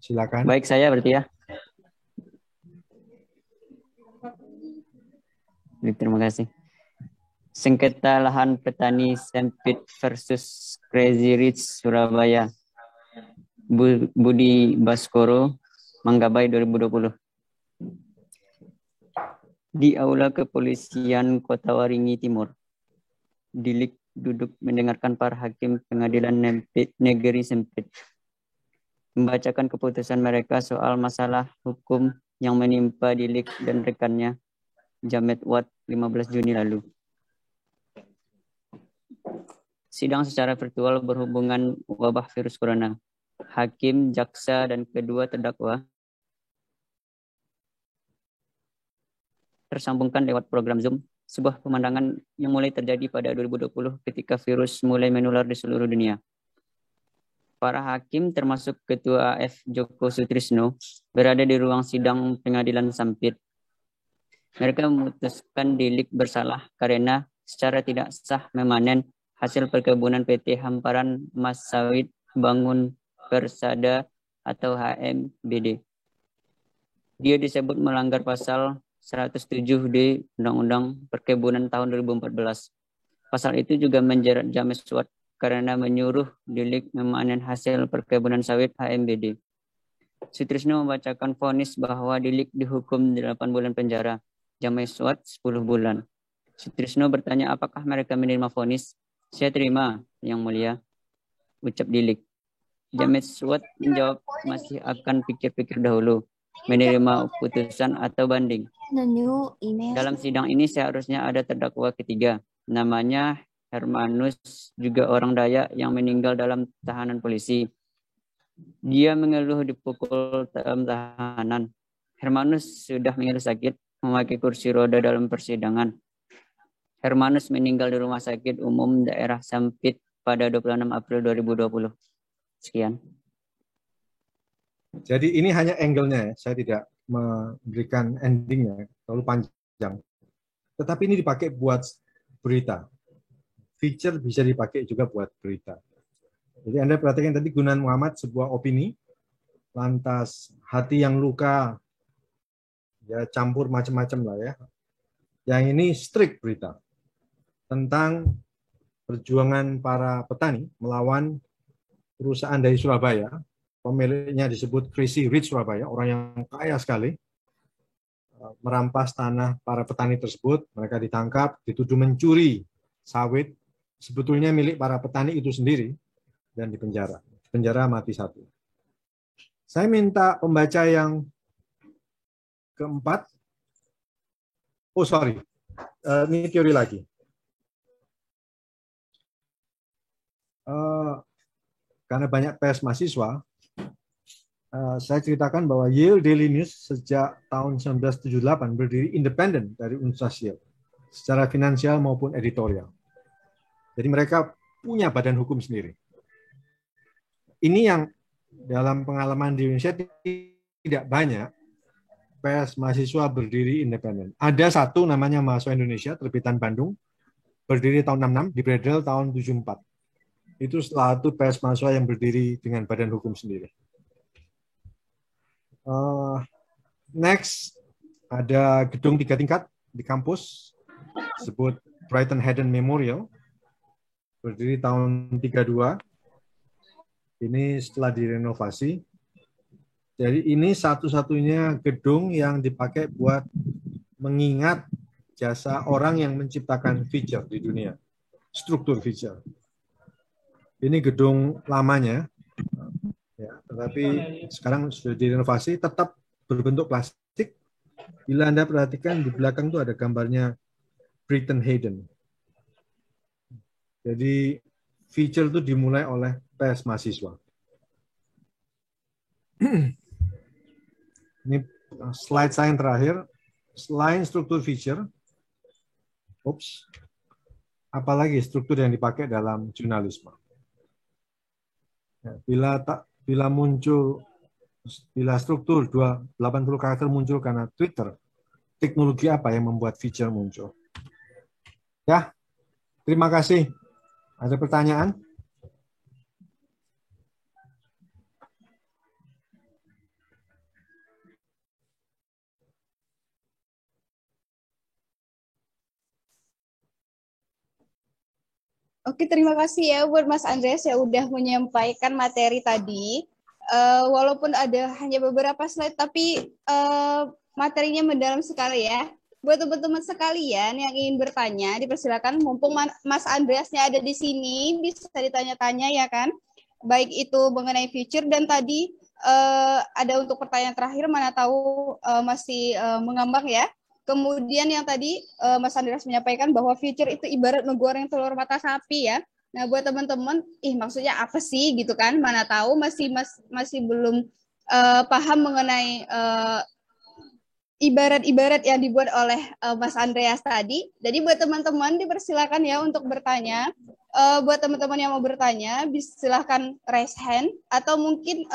Silakan. Baik, saya berarti ya. Terima kasih. Sengketa lahan petani sempit versus Crazy Rich Surabaya. Budi Baskoro, Manggabai 2020. Di Aula Kepolisian Kota Waringin Timur, Dilik duduk mendengarkan para hakim pengadilan negeri sempit membacakan keputusan mereka soal masalah hukum yang menimpa Dilik dan rekannya Jamet Wat 15 Juni lalu. Sidang secara virtual berhubungan wabah virus corona. Hakim, jaksa, dan kedua terdakwa tersambungkan lewat program Zoom, sebuah pemandangan yang mulai terjadi pada 2020 ketika virus mulai menular di seluruh dunia. Para hakim termasuk Ketua AF Joko Sutrisno berada di ruang sidang pengadilan Sampit. Mereka memutuskan Dilik bersalah karena secara tidak sah memanen hasil perkebunan PT Hamparan Mas Sawit Bangun Persada atau HMBD. Dia disebut melanggar pasal 107 di Undang-Undang Perkebunan tahun 2014. Pasal itu juga menjerat James Watt karena menyuruh Dilik memanen hasil perkebunan sawit HMBD. Sutrisno membacakan vonis bahwa Dilik dihukum 8 bulan penjara, James Watt 10 bulan. Sutrisno bertanya apakah mereka menerima vonis. Saya terima, Yang Mulia, ucap Dilik. James Watt menjawab masih akan pikir-pikir dahulu, menerima putusan atau banding. Dalam sidang ini seharusnya ada terdakwa ketiga, namanya Hermanus, juga orang Dayak yang meninggal dalam tahanan polisi. Dia mengeluh dipukul dalam tahanan. Hermanus sudah mengeluh sakit, memakai kursi roda dalam persidangan. Hermanus meninggal di Rumah Sakit Umum Daerah Sampit pada 26 April 2020. Sekian. Jadi ini hanya angle-nya ya, saya tidak memberikan ending-nya, terlalu panjang. Tetapi ini dipakai buat berita. Feature bisa dipakai juga buat berita. Jadi Anda perhatikan tadi Gunan Muhammad sebuah opini, lantas hati yang luka, ya campur macam-macam lah ya. Yang ini strict berita tentang perjuangan para petani melawan perusahaan dari Surabaya. Pemiliknya disebut Crazy Rich Surabaya, orang yang kaya sekali, merampas tanah para petani tersebut. Mereka ditangkap, dituduh mencuri sawit, sebetulnya milik para petani itu sendiri, dan dipenjara. Penjara mati satu. Saya minta pembaca yang keempat. Oh sorry, ini teori lagi. Karena banyak pers mahasiswa, saya ceritakan bahwa Yale Daily News sejak tahun 1978 berdiri independen dari Universitas Yale, secara finansial maupun editorial. Jadi mereka punya badan hukum sendiri. Ini yang dalam pengalaman di Indonesia tidak banyak pers mahasiswa berdiri independen. Ada satu namanya Mahasiswa Indonesia, terbitan Bandung, berdiri tahun 66, di Bredel tahun 74. Itu salah satu pers mahasiswa yang berdiri dengan badan hukum sendiri. Next, ada gedung 3 tingkat di kampus, disebut Brighton Hayden Memorial, berdiri tahun 32. Ini setelah direnovasi. Jadi ini satu-satunya gedung yang dipakai buat mengingat jasa orang yang menciptakan feature di dunia, struktur feature. Ini gedung lamanya, ya, tetapi sekarang sudah direnovasi, tetap berbentuk plastik. Bila Anda perhatikan di belakang itu ada gambarnya Brighton Hayden. Jadi feature itu dimulai oleh pers mahasiswa. Ini slide saya yang terakhir. Selain struktur feature, apalagi struktur yang dipakai dalam jurnalisme. Ya, bila struktur 80 karakter muncul karena Twitter, teknologi apa yang membuat feature muncul? Ya, terima kasih. Ada pertanyaan? Oke, terima kasih ya buat Mas Andreas yang udah menyampaikan materi tadi. Walaupun ada hanya beberapa slide, tapi materinya mendalam sekali ya. Buat teman-teman sekalian yang ingin bertanya, dipersilakan. Mumpung Mas Andreasnya ada di sini, bisa ditanya-tanya ya kan. Baik itu mengenai future, dan tadi ada untuk pertanyaan terakhir, mana tahu masih mengambang ya. Kemudian yang tadi Mas Andreas menyampaikan bahwa future itu ibarat menggoreng telur mata sapi ya. Nah buat teman-teman, maksudnya apa sih gitu kan? Mana tahu masih belum paham mengenai ibarat-ibarat yang dibuat oleh Mas Andreas tadi. Jadi buat teman-teman dipersilakan ya untuk bertanya. buat teman-teman yang mau bertanya, silahkan raise hand, atau mungkin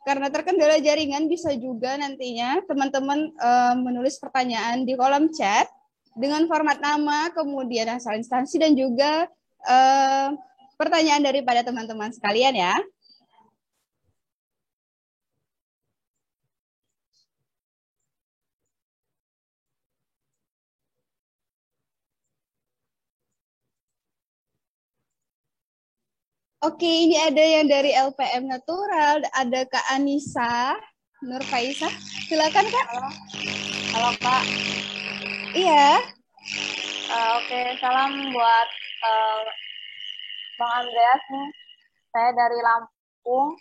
karena terkendala jaringan bisa juga nantinya teman-teman menulis pertanyaan di kolom chat dengan format nama, kemudian asal instansi, dan juga pertanyaan daripada teman-teman sekalian ya. Oke, ini ada yang dari LPM Natural, ada Kak Anissa Nur Faisah. Silakan Kak. Halo Kak. Iya. Oke, salam buat Bang Andreas nih. Saya dari Lampung,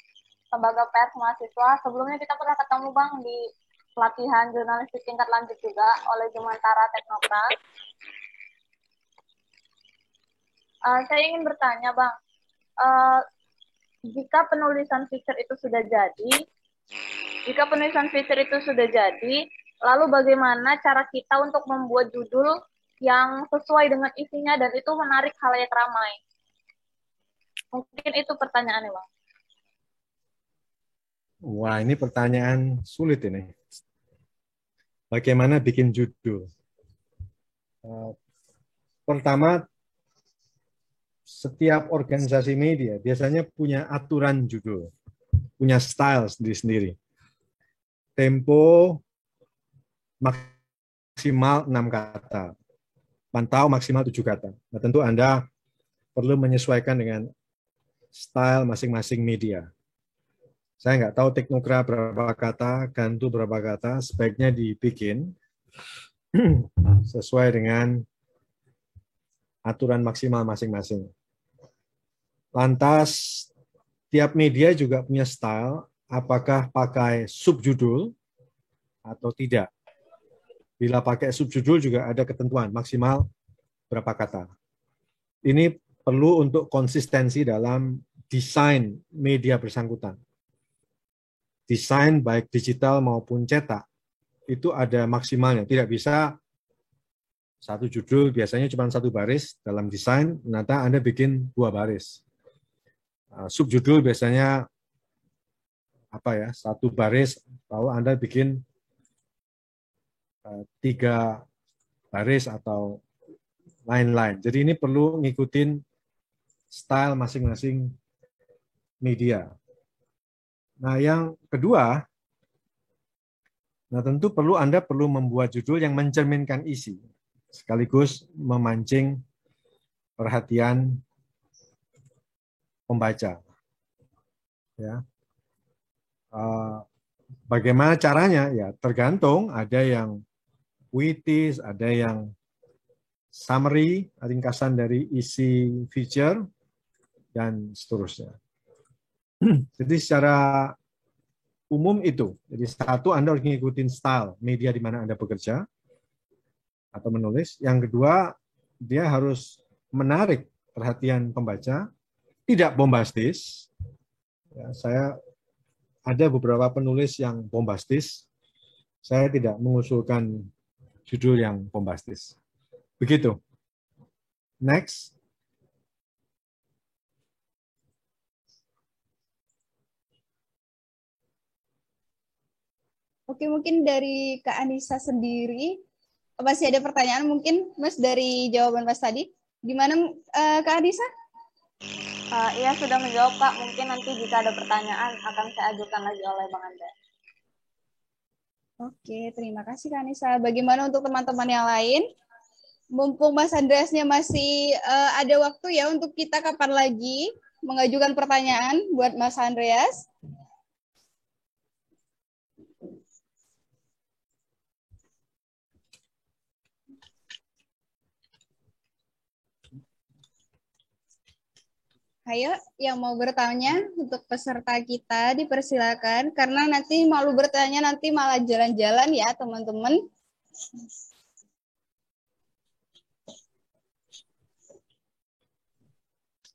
lembaga pers mahasiswa. Sebelumnya kita pernah ketemu Bang di pelatihan jurnalistik tingkat lanjut juga oleh Jumantara Teknokrat. Saya ingin bertanya Bang, jika penulisan feature itu sudah jadi, lalu bagaimana cara kita untuk membuat judul yang sesuai dengan isinya dan itu menarik khalayak ramai? Mungkin itu pertanyaannya, Bang. Wah, ini pertanyaan sulit ini. Bagaimana bikin judul? Pertama, setiap organisasi media biasanya punya aturan judul, punya style sendiri-sendiri. Tempo maksimal 6 kata, pantau maksimal 7 kata. Nah, tentu Anda perlu menyesuaikan dengan style masing-masing media. Saya nggak tahu Teknokrat berapa kata, Gantu berapa kata, sebaiknya dibikin sesuai dengan aturan maksimal masing-masing. Lantas, tiap media juga punya style, apakah pakai subjudul atau tidak. Bila pakai subjudul juga ada ketentuan, maksimal berapa kata. Ini perlu untuk konsistensi dalam desain media bersangkutan. Desain baik digital maupun cetak, itu ada maksimalnya. Tidak bisa satu judul, biasanya cuma 1 baris dalam desain, ternyata Anda bikin 2 baris. Subjudul biasanya 1 baris, lalu Anda bikin 3 baris atau lain-lain. Jadi ini perlu ngikutin style masing-masing media. Nah, yang kedua, tentu Anda perlu membuat judul yang mencerminkan isi, sekaligus memancing perhatian pembaca. Ya. Bagaimana caranya? Ya, tergantung. Ada yang puitis, ada yang summary, ringkasan dari isi feature, dan seterusnya. Jadi secara umum itu. Jadi satu, Anda harus ngikutin style media di mana Anda bekerja atau menulis. Yang kedua, dia harus menarik perhatian pembaca, tidak bombastis. Ya, saya ada beberapa penulis yang bombastis. Saya tidak mengusulkan judul yang bombastis. Begitu. Next. Oke, mungkin dari Kak Anissa sendiri, masih ada pertanyaan mungkin, Mas, dari jawaban Mas tadi. Gimana, Kak Anissa? Iya, sudah menjawab, Pak. Mungkin nanti jika ada pertanyaan akan saya ajukan lagi oleh Bang Andreas. Oke, terima kasih Kak Anissa. Bagaimana untuk teman-teman yang lain? Mumpung Mas Andreasnya masih ada waktu ya untuk kita kapan lagi mengajukan pertanyaan buat Mas Andreas. Ayo, yang mau bertanya untuk peserta kita dipersilakan, karena nanti malu bertanya nanti malah jalan-jalan ya teman-teman.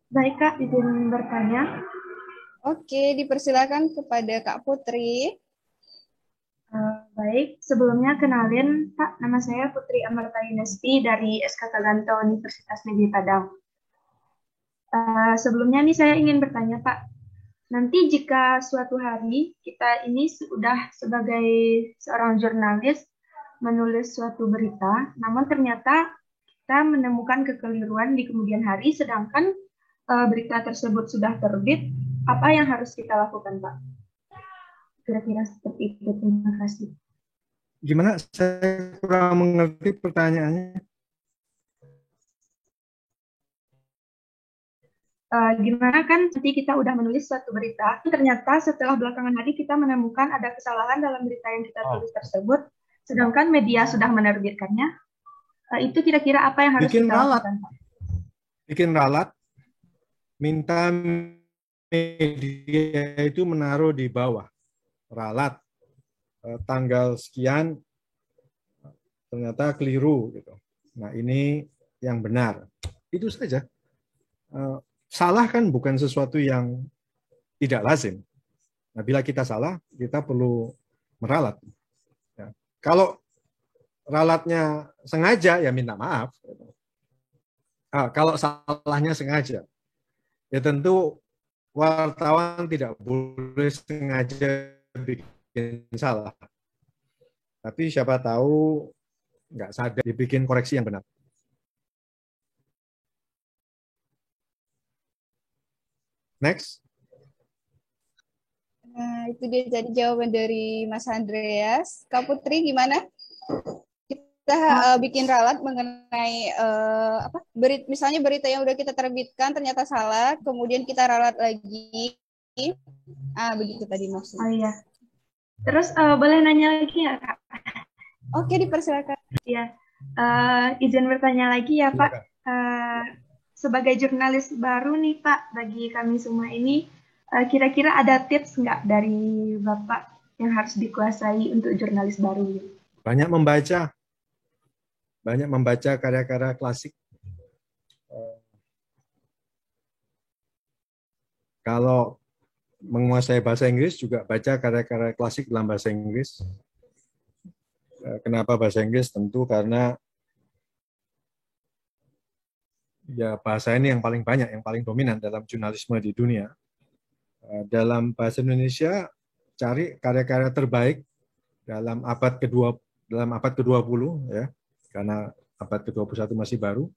Baik Kak, izin bertanya. Oke, dipersilakan kepada Kak Putri. Baik, sebelumnya kenalin Pak, nama saya Putri Amarta Yunesti dari SKK Ganto Universitas Negeri Padang. Sebelumnya nih saya ingin bertanya, Pak. Nanti jika suatu hari kita ini sudah sebagai seorang jurnalis menulis suatu berita, namun ternyata kita menemukan kekeliruan di kemudian hari, sedangkan berita tersebut sudah terbit, apa yang harus kita lakukan, Pak? Kira-kira seperti itu. Terima kasih. Gimana? Saya kurang mengerti pertanyaannya. Gimana kan nanti kita udah menulis suatu berita, ternyata setelah belakangan hari kita menemukan ada kesalahan dalam berita yang kita tulis tersebut, sedangkan media sudah menerbitkannya. Itu kira-kira apa yang harus kita lakukan, Pak? Bikin ralat, minta media itu menaruh di bawah ralat, tanggal sekian ternyata keliru gitu. Nah, ini yang benar. Itu saja. Salah kan bukan sesuatu yang tidak lazim. Nah, bila kita salah, kita perlu meralat. Ya. Kalau ralatnya sengaja, ya minta maaf. Kalau salahnya sengaja, ya tentu wartawan tidak boleh sengaja bikin salah. Tapi siapa tahu nggak sadar dibikin koreksi yang benar. Next. Nah, itu dia jadi jawaban dari Mas Andreas. Kak Putri gimana? Kita bikin ralat mengenai misalnya berita yang udah kita terbitkan ternyata salah, kemudian kita ralat lagi. Begitu tadi maksudnya. Oh iya. Terus boleh nanya lagi ya, Kak? Oke, dipersilakan. Iya. Izin bertanya lagi ya, Pak. Sebagai jurnalis baru nih Pak, bagi kami semua ini, kira-kira ada tips nggak dari Bapak yang harus dikuasai untuk jurnalis baru? Banyak membaca karya-karya klasik. Kalau menguasai bahasa Inggris, juga baca karya-karya klasik dalam bahasa Inggris. Kenapa bahasa Inggris? Tentu karena ya bahasa ini yang paling banyak, yang paling dominan dalam jurnalisme di dunia. Dalam bahasa Indonesia, cari karya-karya terbaik dalam abad ke-20 ya, karena abad ke-21 masih baru.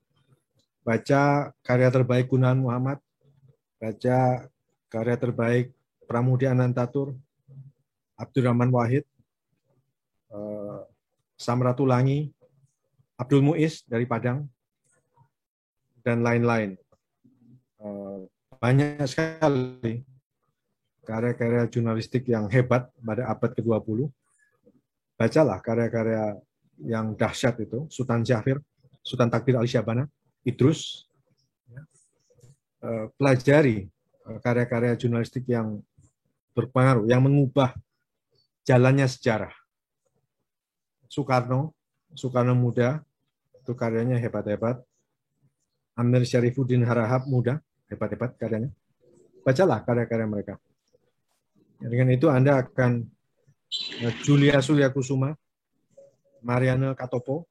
Baca karya terbaik Gunawan Muhammad, baca karya terbaik Pramudia Anantatur, Abdurrahman Wahid, Samratulangi, Abdul Muiz dari Padang, dan lain-lain. Banyak sekali karya-karya jurnalistik yang hebat pada abad ke-20. Bacalah karya-karya yang dahsyat itu, Sultan Syahrir, Sultan Takdir Ali Syabana, Idrus. Pelajari karya-karya jurnalistik yang berpengaruh, yang mengubah jalannya sejarah. Soekarno muda, itu karyanya hebat-hebat. Amir Syarifuddin Harahap muda, hebat-hebat karyanya. Bacalah karya-karya mereka. Dengan itu Anda akan Julia Suryakusuma, Mariana Katopo,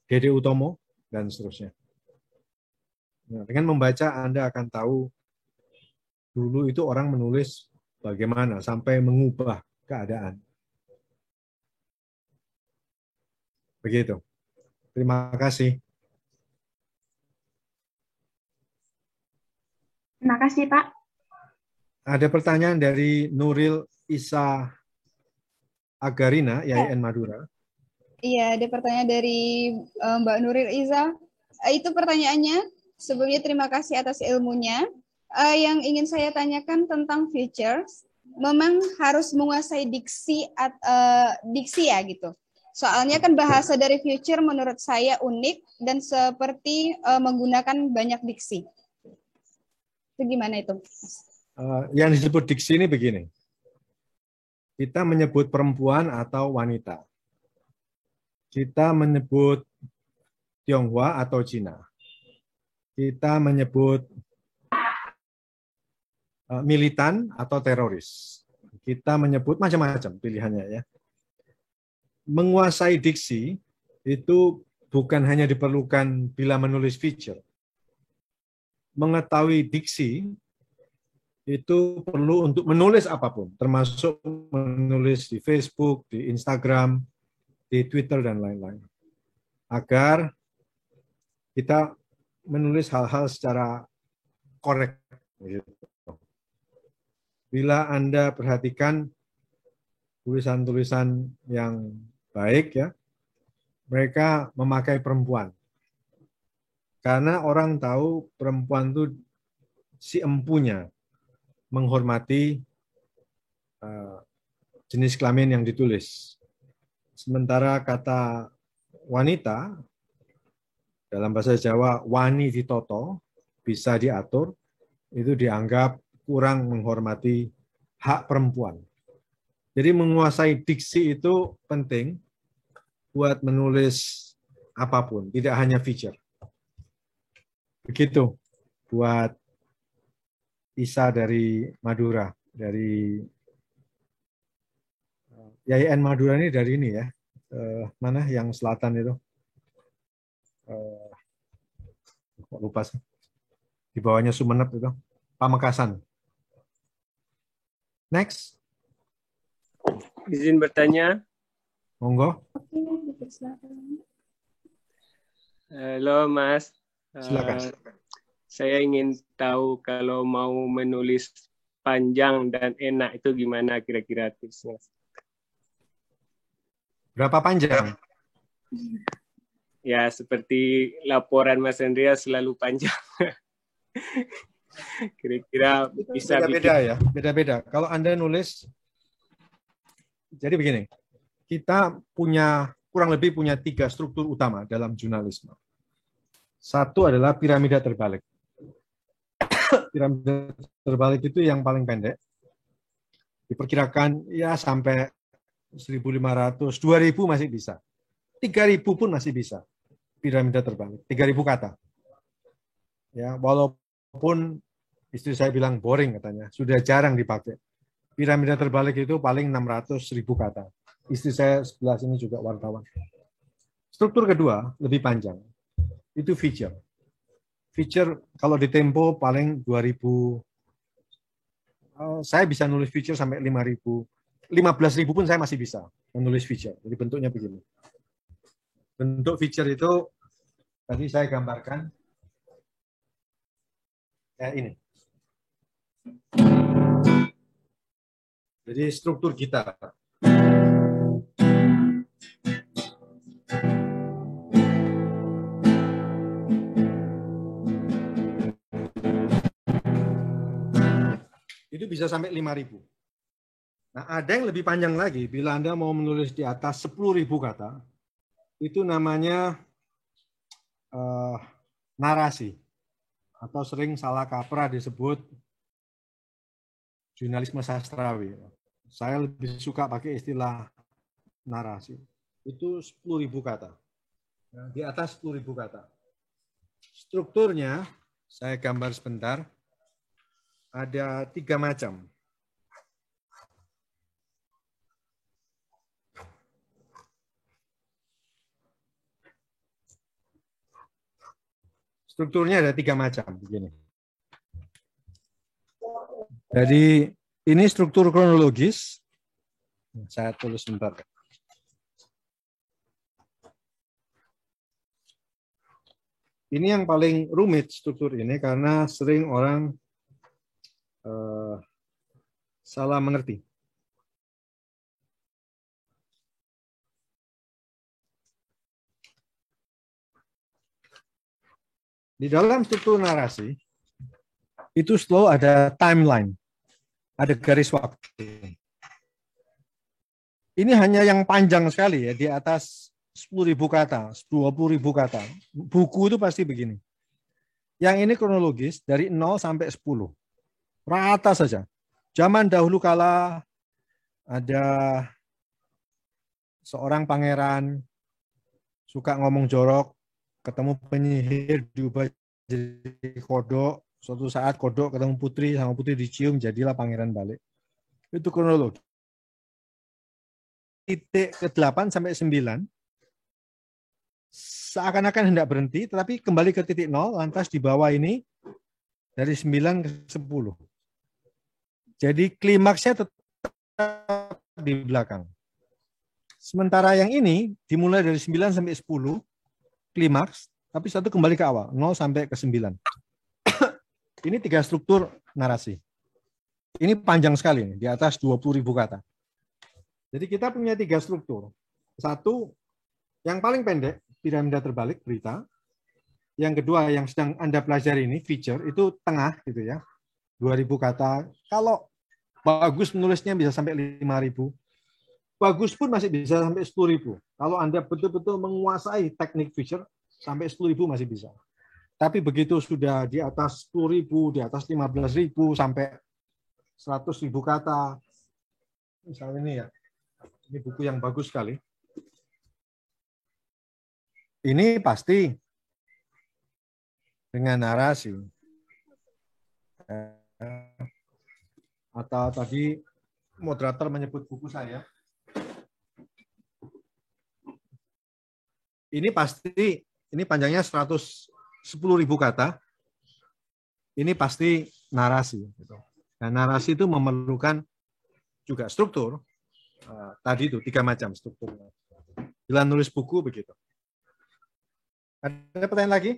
Dede Utomo, dan seterusnya. Nah, dengan membaca Anda akan tahu dulu itu orang menulis bagaimana sampai mengubah keadaan. Begitu. Terima kasih. Terima kasih, Pak. Ada pertanyaan dari Nuril Isa Agarina, YIN Madura. Iya, ada pertanyaan dari Mbak Nuril Iza. Itu pertanyaannya. Sebelumnya terima kasih atas ilmunya. Yang ingin saya tanyakan tentang features, memang harus menguasai diksi ya gitu. Soalnya kan bahasa dari future menurut saya unik dan seperti menggunakan banyak diksi. Itu gimana itu? Yang disebut diksi ini begini. Kita menyebut perempuan atau wanita. Kita menyebut Tionghoa atau Cina. Kita menyebut militan atau teroris. Kita menyebut macam-macam pilihannya ya. Menguasai diksi itu bukan hanya diperlukan bila menulis feature. mengetahui diksi itu perlu untuk menulis apapun, termasuk menulis di Facebook, di Instagram, di Twitter, dan lain-lain. Agar kita menulis hal-hal secara korek. Bila Anda perhatikan tulisan-tulisan yang baik, ya, mereka memakai perempuan. Karena orang tahu perempuan itu si empunya menghormati jenis kelamin yang ditulis. Sementara kata wanita, dalam bahasa Jawa, wani ditoto, bisa diatur, itu dianggap kurang menghormati hak perempuan. Jadi menguasai diksi itu penting buat menulis apapun, tidak hanya feature. Begitu buat Isa dari Madura, dari YIN Madura ini dari ini ya, mana yang selatan itu? Lupa sih. Di bawahnya Sumenep itu, Pamekasan. Next. Izin bertanya. Monggo. Halo Mas. Silakan. Saya ingin tahu kalau mau menulis panjang dan enak itu gimana kira-kira tipsnya? Berapa panjang? Ya, seperti laporan Mas Andrea selalu panjang. Kira-kira bisa beda-beda ya, beda-beda. Kalau Anda nulis, jadi begini, kita kurang lebih punya 3 struktur utama dalam jurnalisme. Satu adalah piramida terbalik. Piramida terbalik itu yang paling pendek. Diperkirakan ya sampai 1.500, 2.000 masih bisa. 3.000 pun masih bisa. Piramida terbalik, 3.000 kata. Ya, walaupun istri saya bilang boring katanya, sudah jarang dipakai. Piramida terbalik itu paling 600.000 kata. Istri saya sebelah sini juga wartawan. Struktur kedua lebih panjang. Itu feature. Feature kalau di Tempo paling 2.000. Saya bisa nulis feature sampai 5.000. 15.000 pun saya masih bisa menulis feature. Jadi bentuknya begini. Bentuk feature itu tadi saya gambarkan kayak ini. Jadi struktur kita. Itu bisa sampai 5.000. Nah, ada yang lebih panjang lagi. Bila Anda mau menulis di atas 10.000 kata, itu namanya narasi. Atau sering salah kaprah disebut jurnalisme sastrawi. Saya lebih suka pakai istilah narasi. Itu 10.000 kata. Nah, di atas 10.000 kata. Strukturnya, saya gambar sebentar. Ada 3 macam. Strukturnya ada 3 macam. Begini. Jadi ini struktur kronologis. Saya tulis sebentar. Ini yang paling rumit struktur ini karena sering orang salah mengerti. Di dalam struktur narasi, itu selalu ada timeline, ada garis waktu. Ini hanya yang panjang sekali ya, di atas 10.000 kata, 20.000 kata. Buku itu pasti begini. Yang ini kronologis dari 0 sampai 10. Rata saja. Zaman dahulu kala ada seorang pangeran suka ngomong jorok, ketemu penyihir diubah jadi kodok. Suatu saat kodok ketemu putri, sama putri dicium, jadilah pangeran balik. Itu kronologi. Titik ke-8 sampai 9 seakan-akan hendak berhenti, tetapi kembali ke titik 0, lantas di bawah ini dari 9 ke 10. Jadi klimaksnya tetap di belakang. Sementara yang ini dimulai dari 9 sampai 10 klimaks, tapi satu kembali ke awal, 0 sampai ke 9. Ini 3 struktur narasi. Ini panjang sekali, di atas 20.000 kata. Jadi kita punya 3 struktur. Satu, yang paling pendek, piramida terbalik, berita. Yang kedua, yang sedang Anda pelajari ini, feature, itu tengah, gitu ya. 2.000 kata. Kalau bagus menulisnya bisa sampai 5.000. Bagus pun masih bisa sampai 10.000. Kalau Anda betul-betul menguasai teknik feature, sampai 10.000 masih bisa. Tapi begitu sudah di atas 10.000, di atas 15.000, sampai 100.000 kata, misalnya ini ya, ini buku yang bagus sekali. Ini pasti dengan narasi. Atau tadi moderator menyebut buku saya. Ini pasti, ini panjangnya 110.000 kata. Ini pasti narasi. Nah, narasi itu memerlukan juga struktur. Tadi itu 3 macam struktur. Bila nulis buku begitu. Ada pertanyaan lagi?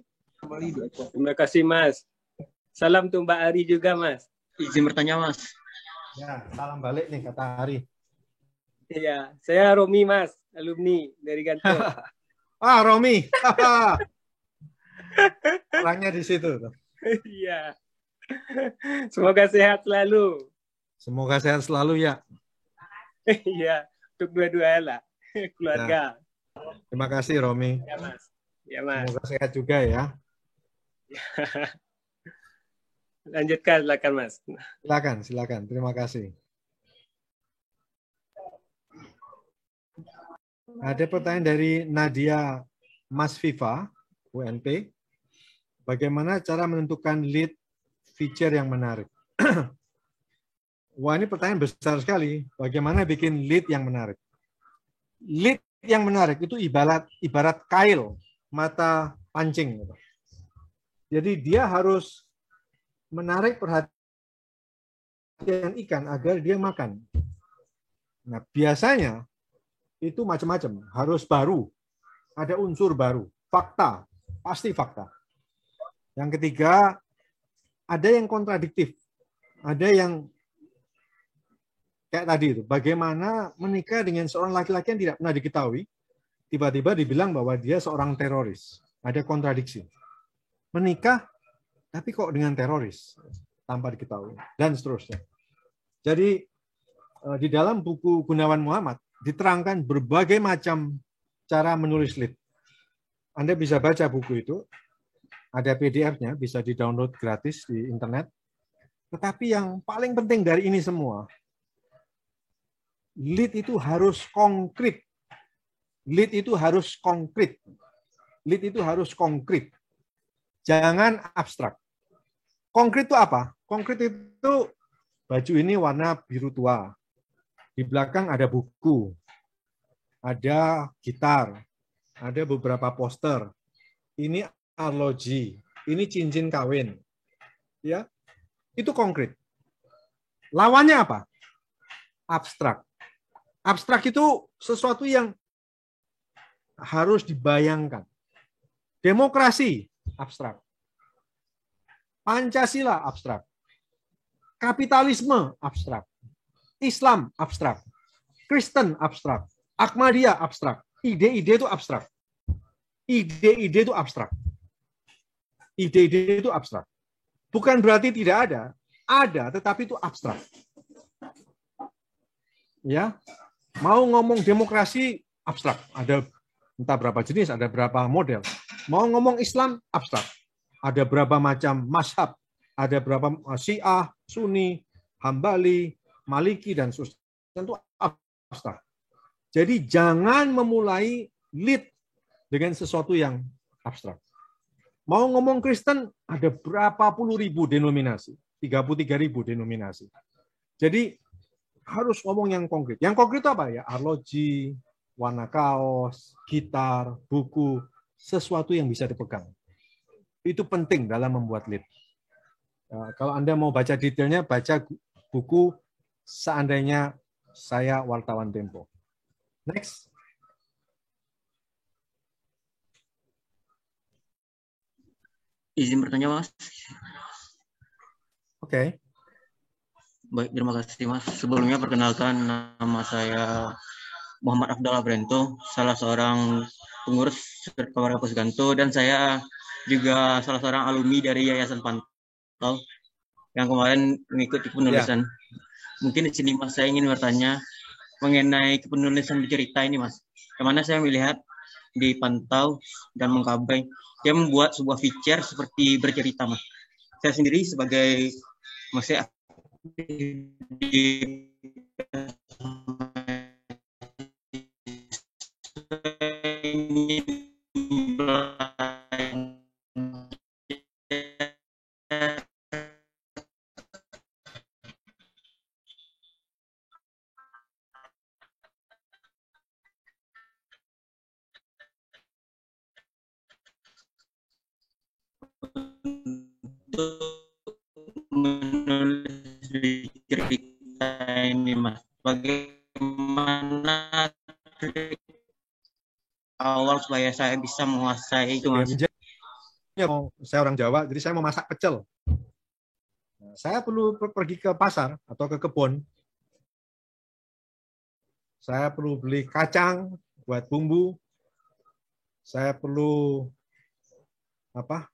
Terima kasih, Mas. Salam tuh Mbak Ari juga, Mas. Izin bertanya, Mas. Ya, salam balik nih kata Ari. Iya, saya Romi, Mas, alumni dari Gantung. Ah, Romi. Orangnya di situ. Iya. Semoga sehat selalu. Semoga sehat selalu ya. Iya, untuk dua-duanya lah, keluarga. Ya. Terima kasih, Romi. Ya, Mas. Ya, Mas. Semoga sehat juga ya. Lanjutkan, silakan, Mas. Silakan. Terima kasih. Ada pertanyaan dari Nadia Masviva, UNP. Bagaimana cara menentukan lead feature yang menarik? Wah, ini pertanyaan besar sekali. Bagaimana bikin lead yang menarik? Lead yang menarik itu ibarat kail mata pancing. Jadi dia harus menarik perhatian ikan agar dia makan. Nah, biasanya itu macam-macam, harus baru, ada unsur baru, fakta, pasti fakta. Yang ketiga, ada yang kontradiktif, ada yang kayak tadi itu, bagaimana menikah dengan seorang laki-laki yang tidak pernah diketahui, tiba-tiba dibilang bahwa dia seorang teroris, ada kontradiksi. Menikah, tapi kok dengan teroris, tanpa diketahui, dan seterusnya. Jadi, di dalam buku Gunawan Muhammad, diterangkan berbagai macam cara menulis lead. Anda bisa baca buku itu, ada PDF-nya, bisa di-download gratis di internet. Tetapi yang paling penting dari ini semua, lead itu harus konkret. Lead itu harus konkret. Lead itu harus konkret. Jangan abstrak. Konkret itu apa? Konkret itu baju ini warna biru tua. Di belakang ada buku, ada gitar, ada beberapa poster. Ini arloji, ini cincin kawin. Ya, itu konkret. Lawannya apa? Abstrak. Abstrak itu sesuatu yang harus dibayangkan. Demokrasi, abstrak. Pancasila, abstrak. Kapitalisme, abstrak. Islam, abstrak. Kristen, abstrak. Ahmadiyah, abstrak. Ide-ide itu abstrak. Ide-ide itu abstrak. Ide-ide itu abstrak. Bukan berarti tidak ada. Ada, tetapi itu abstrak. Ya, mau ngomong demokrasi, abstrak. Ada entah berapa jenis, ada berapa model. Mau ngomong Islam, abstrak. Ada berapa macam mazhab. Ada berapa Syiah, Sunni, Hambali, Maliki, dan seterusnya. Itu abstrak. Jadi jangan memulai lead dengan sesuatu yang abstrak. Mau ngomong Kristen, ada berapa puluh ribu denominasi. 33.000 denominasi. Jadi harus ngomong yang konkret. Yang konkret itu apa ya? Arloji, warna kaos, gitar, buku, sesuatu yang bisa dipegang. Itu penting dalam membuat lead. Kalau Anda mau baca detailnya, baca buku Seandainya Saya Wartawan Tempo. Next. Izin bertanya, Mas. Oke. Baik, terima kasih, Mas. Sebelumnya perkenalkan, nama saya Muhammad Abdullah Brento, salah seorang pengurus Surat Kabar Kampus Ganto, dan saya juga salah seorang alumni dari Yayasan Pantau yang kemarin mengikuti penulisan. Mungkin di sini, Mas, saya ingin bertanya mengenai penulisan bercerita ini, Mas. Kemana saya melihat di Pantau dan Mengkabai, dia membuat sebuah feature seperti bercerita, Mas. Saya sendiri sebagai masih di menulis cerita ini, Mas. Bagaimana awal supaya saya bisa menguasai itu, Mas? Saya orang Jawa, jadi saya mau masak pecel. Nah, saya perlu pergi ke pasar atau ke kebun. Saya perlu beli kacang buat bumbu. Saya perlu apa?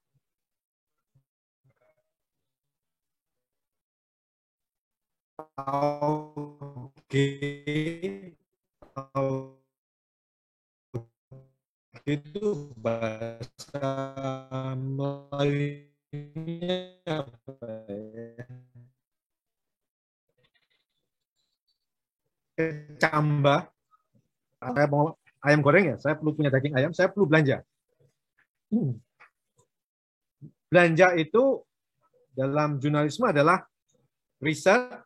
Itu bahasa Melayunya apa ya? Kecambah. Saya mau ayam goreng ya, saya perlu punya daging ayam, saya perlu belanja. Belanja itu dalam jurnalisme adalah riset,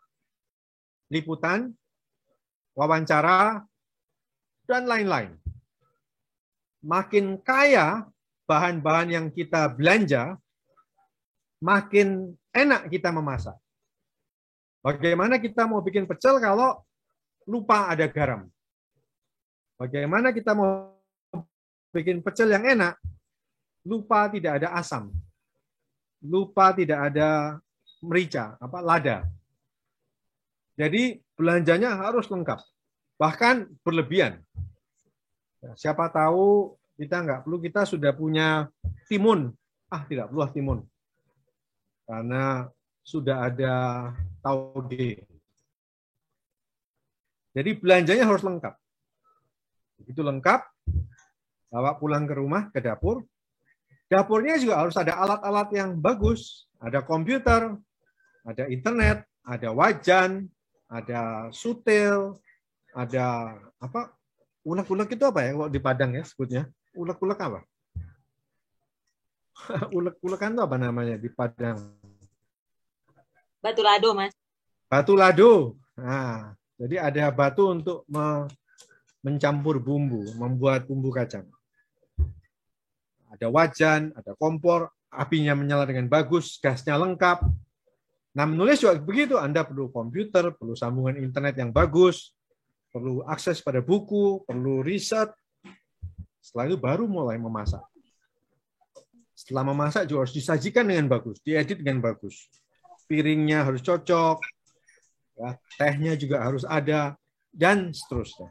liputan, wawancara, dan lain-lain. Makin kaya bahan-bahan yang kita belanja, makin enak kita memasak. Bagaimana kita mau bikin pecel kalau lupa ada garam? Bagaimana kita mau bikin pecel yang enak, lupa tidak ada asam, lupa tidak ada merica, lada. Jadi belanjanya harus lengkap, bahkan berlebihan. Siapa tahu kita nggak perlu, kita sudah punya timun. Tidak perlu timun. Karena sudah ada tauge. Jadi belanjanya harus lengkap. Begitu lengkap, bawa pulang ke rumah, ke dapur. Dapurnya juga harus ada alat-alat yang bagus. Ada komputer, ada internet, ada wajan, ada sutil, ada apa? Ulek-ulek itu apa ya kalau di Padang ya sebutnya? Ulek-ulek apa? Ulek-ulekan itu apa namanya di Padang? Batu lado, Mas. Batu lado. Nah, jadi ada batu untuk mencampur bumbu, membuat bumbu kacang. Ada wajan, ada kompor, apinya menyala dengan bagus, gasnya lengkap. Nah, menulis juga begitu. Anda perlu komputer, perlu sambungan internet yang bagus, perlu akses pada buku, perlu riset. Setelah itu baru mulai memasak. Setelah memasak juga harus disajikan dengan bagus, diedit dengan bagus. Piringnya harus cocok, ya, tehnya juga harus ada, dan seterusnya.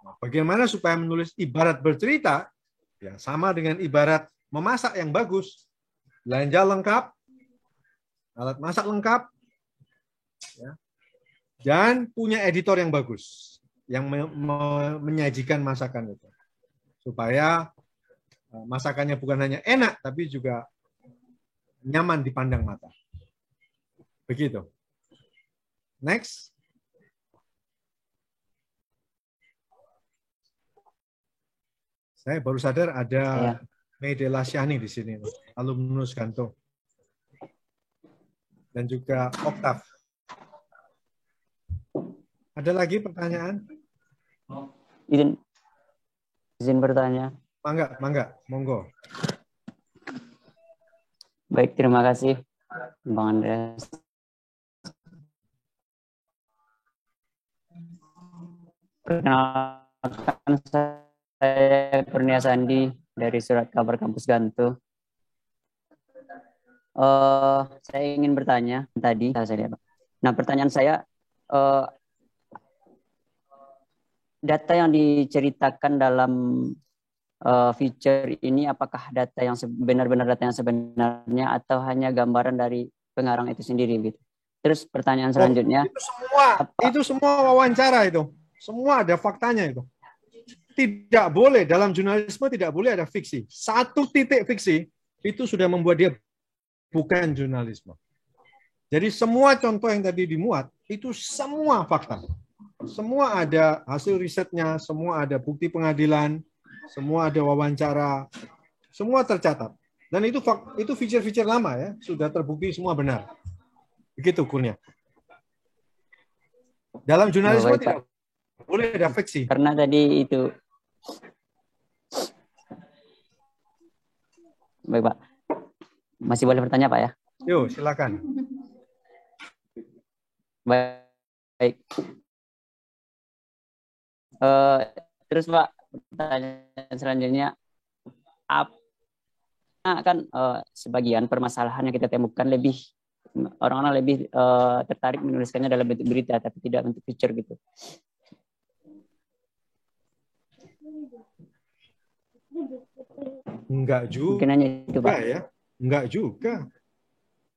Nah, bagaimana supaya menulis ibarat bercerita, ya sama dengan ibarat memasak yang bagus. Belanja lengkap, alat masak lengkap, ya, dan punya editor yang bagus yang menyajikan masakan itu, supaya masakannya bukan hanya enak tapi juga nyaman dipandang mata. Begitu. Next. Saya baru sadar ada Mede Lasyani di sini, alumnus Ganto, dan juga Oktav. Ada lagi pertanyaan? Izin bertanya. Mangga, monggo. Baik, terima kasih. Bang Andreas. Perkenalkan, saya Kurnia Sandi dari Surat Kabar Kampus Ganto. Saya ingin bertanya tadi. Nah, pertanyaan saya, data yang diceritakan dalam feature ini apakah data yang benar-benar data yang sebenarnya atau hanya gambaran dari pengarang itu sendiri gitu. Terus pertanyaan selanjutnya, itu semua wawancara itu. Semua ada faktanya itu. Tidak boleh dalam jurnalisme, tidak boleh ada fiksi. Satu titik fiksi itu sudah membuat dia bukan jurnalisme. Jadi semua contoh yang tadi dimuat itu semua fakta. Semua ada hasil risetnya, semua ada bukti pengadilan, semua ada wawancara, semua tercatat. Dan itu feature-feature lama ya, sudah terbukti semua benar. Begitu Kurnia. Dalam jurnalisme tidak boleh ada fiksi. Karena tadi itu. Baik Pak. Masih boleh bertanya Pak ya? Yo, silakan. Baik. Terus Pak, pertanyaan selanjutnya, kan sebagian permasalahan yang kita temukan lebih orang-orang lebih tertarik menuliskannya dalam bentuk berita tapi tidak bentuk feature gitu. Enggak juga. Mungkin hanya itu Pak. Ya. Enggak juga.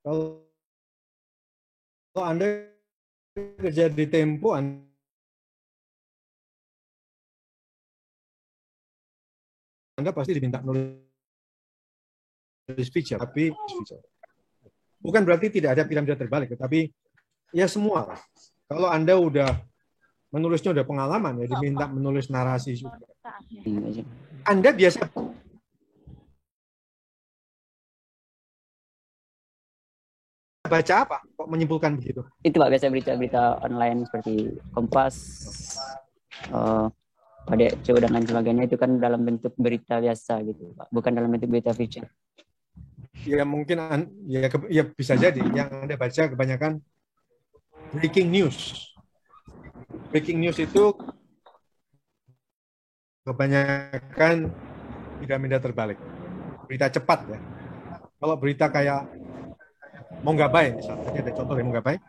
Kalau Anda kerja di Tempo, Anda pasti diminta nulis feature, tapi bukan berarti tidak ada piramida terbalik, tapi ya semua. Kalau Anda udah menulisnya udah pengalaman, ya diminta menulis narasi juga. Anda biasa baca apa? Kok menyimpulkan begitu? Itu Pak, biasa berita-berita online seperti Kompas, PDC dan lain sebagainya itu kan dalam bentuk berita biasa gitu Pak, bukan dalam bentuk berita feature. Ya mungkin ya bisa jadi yang Anda baca kebanyakan breaking news. Breaking news itu kebanyakan piramida terbalik. Berita cepat ya. Kalau berita kayak Monggabai misalnya, ada contoh dari Monggabai,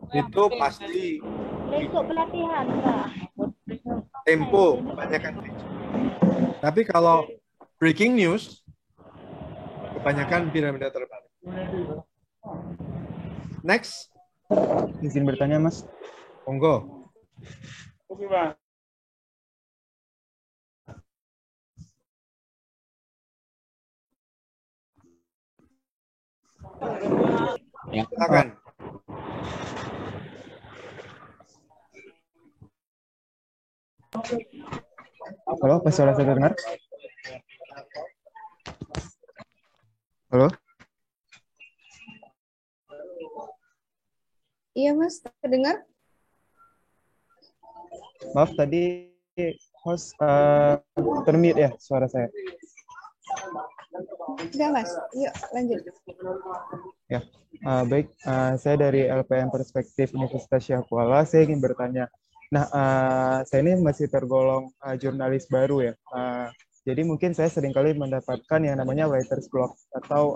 itu pasti besok pelatihan Pak. Tempo kebanyakan. Tapi kalau breaking news kebanyakan piramida terbalik. Next. Izin bertanya Mas. Monggo. Oke Pak. Ya. Silakan. Halo, apa suara saya dengar? Halo? Iya Mas, terdengar? Maaf tadi host termute ya suara saya. Enggak Mas, yuk lanjut. Ya, baik. Saya dari LPM Perspektif Universitas Syah Kuala. Saya ingin bertanya. Nah, saya ini masih tergolong jurnalis baru ya. Jadi mungkin saya seringkali mendapatkan yang namanya writer's block atau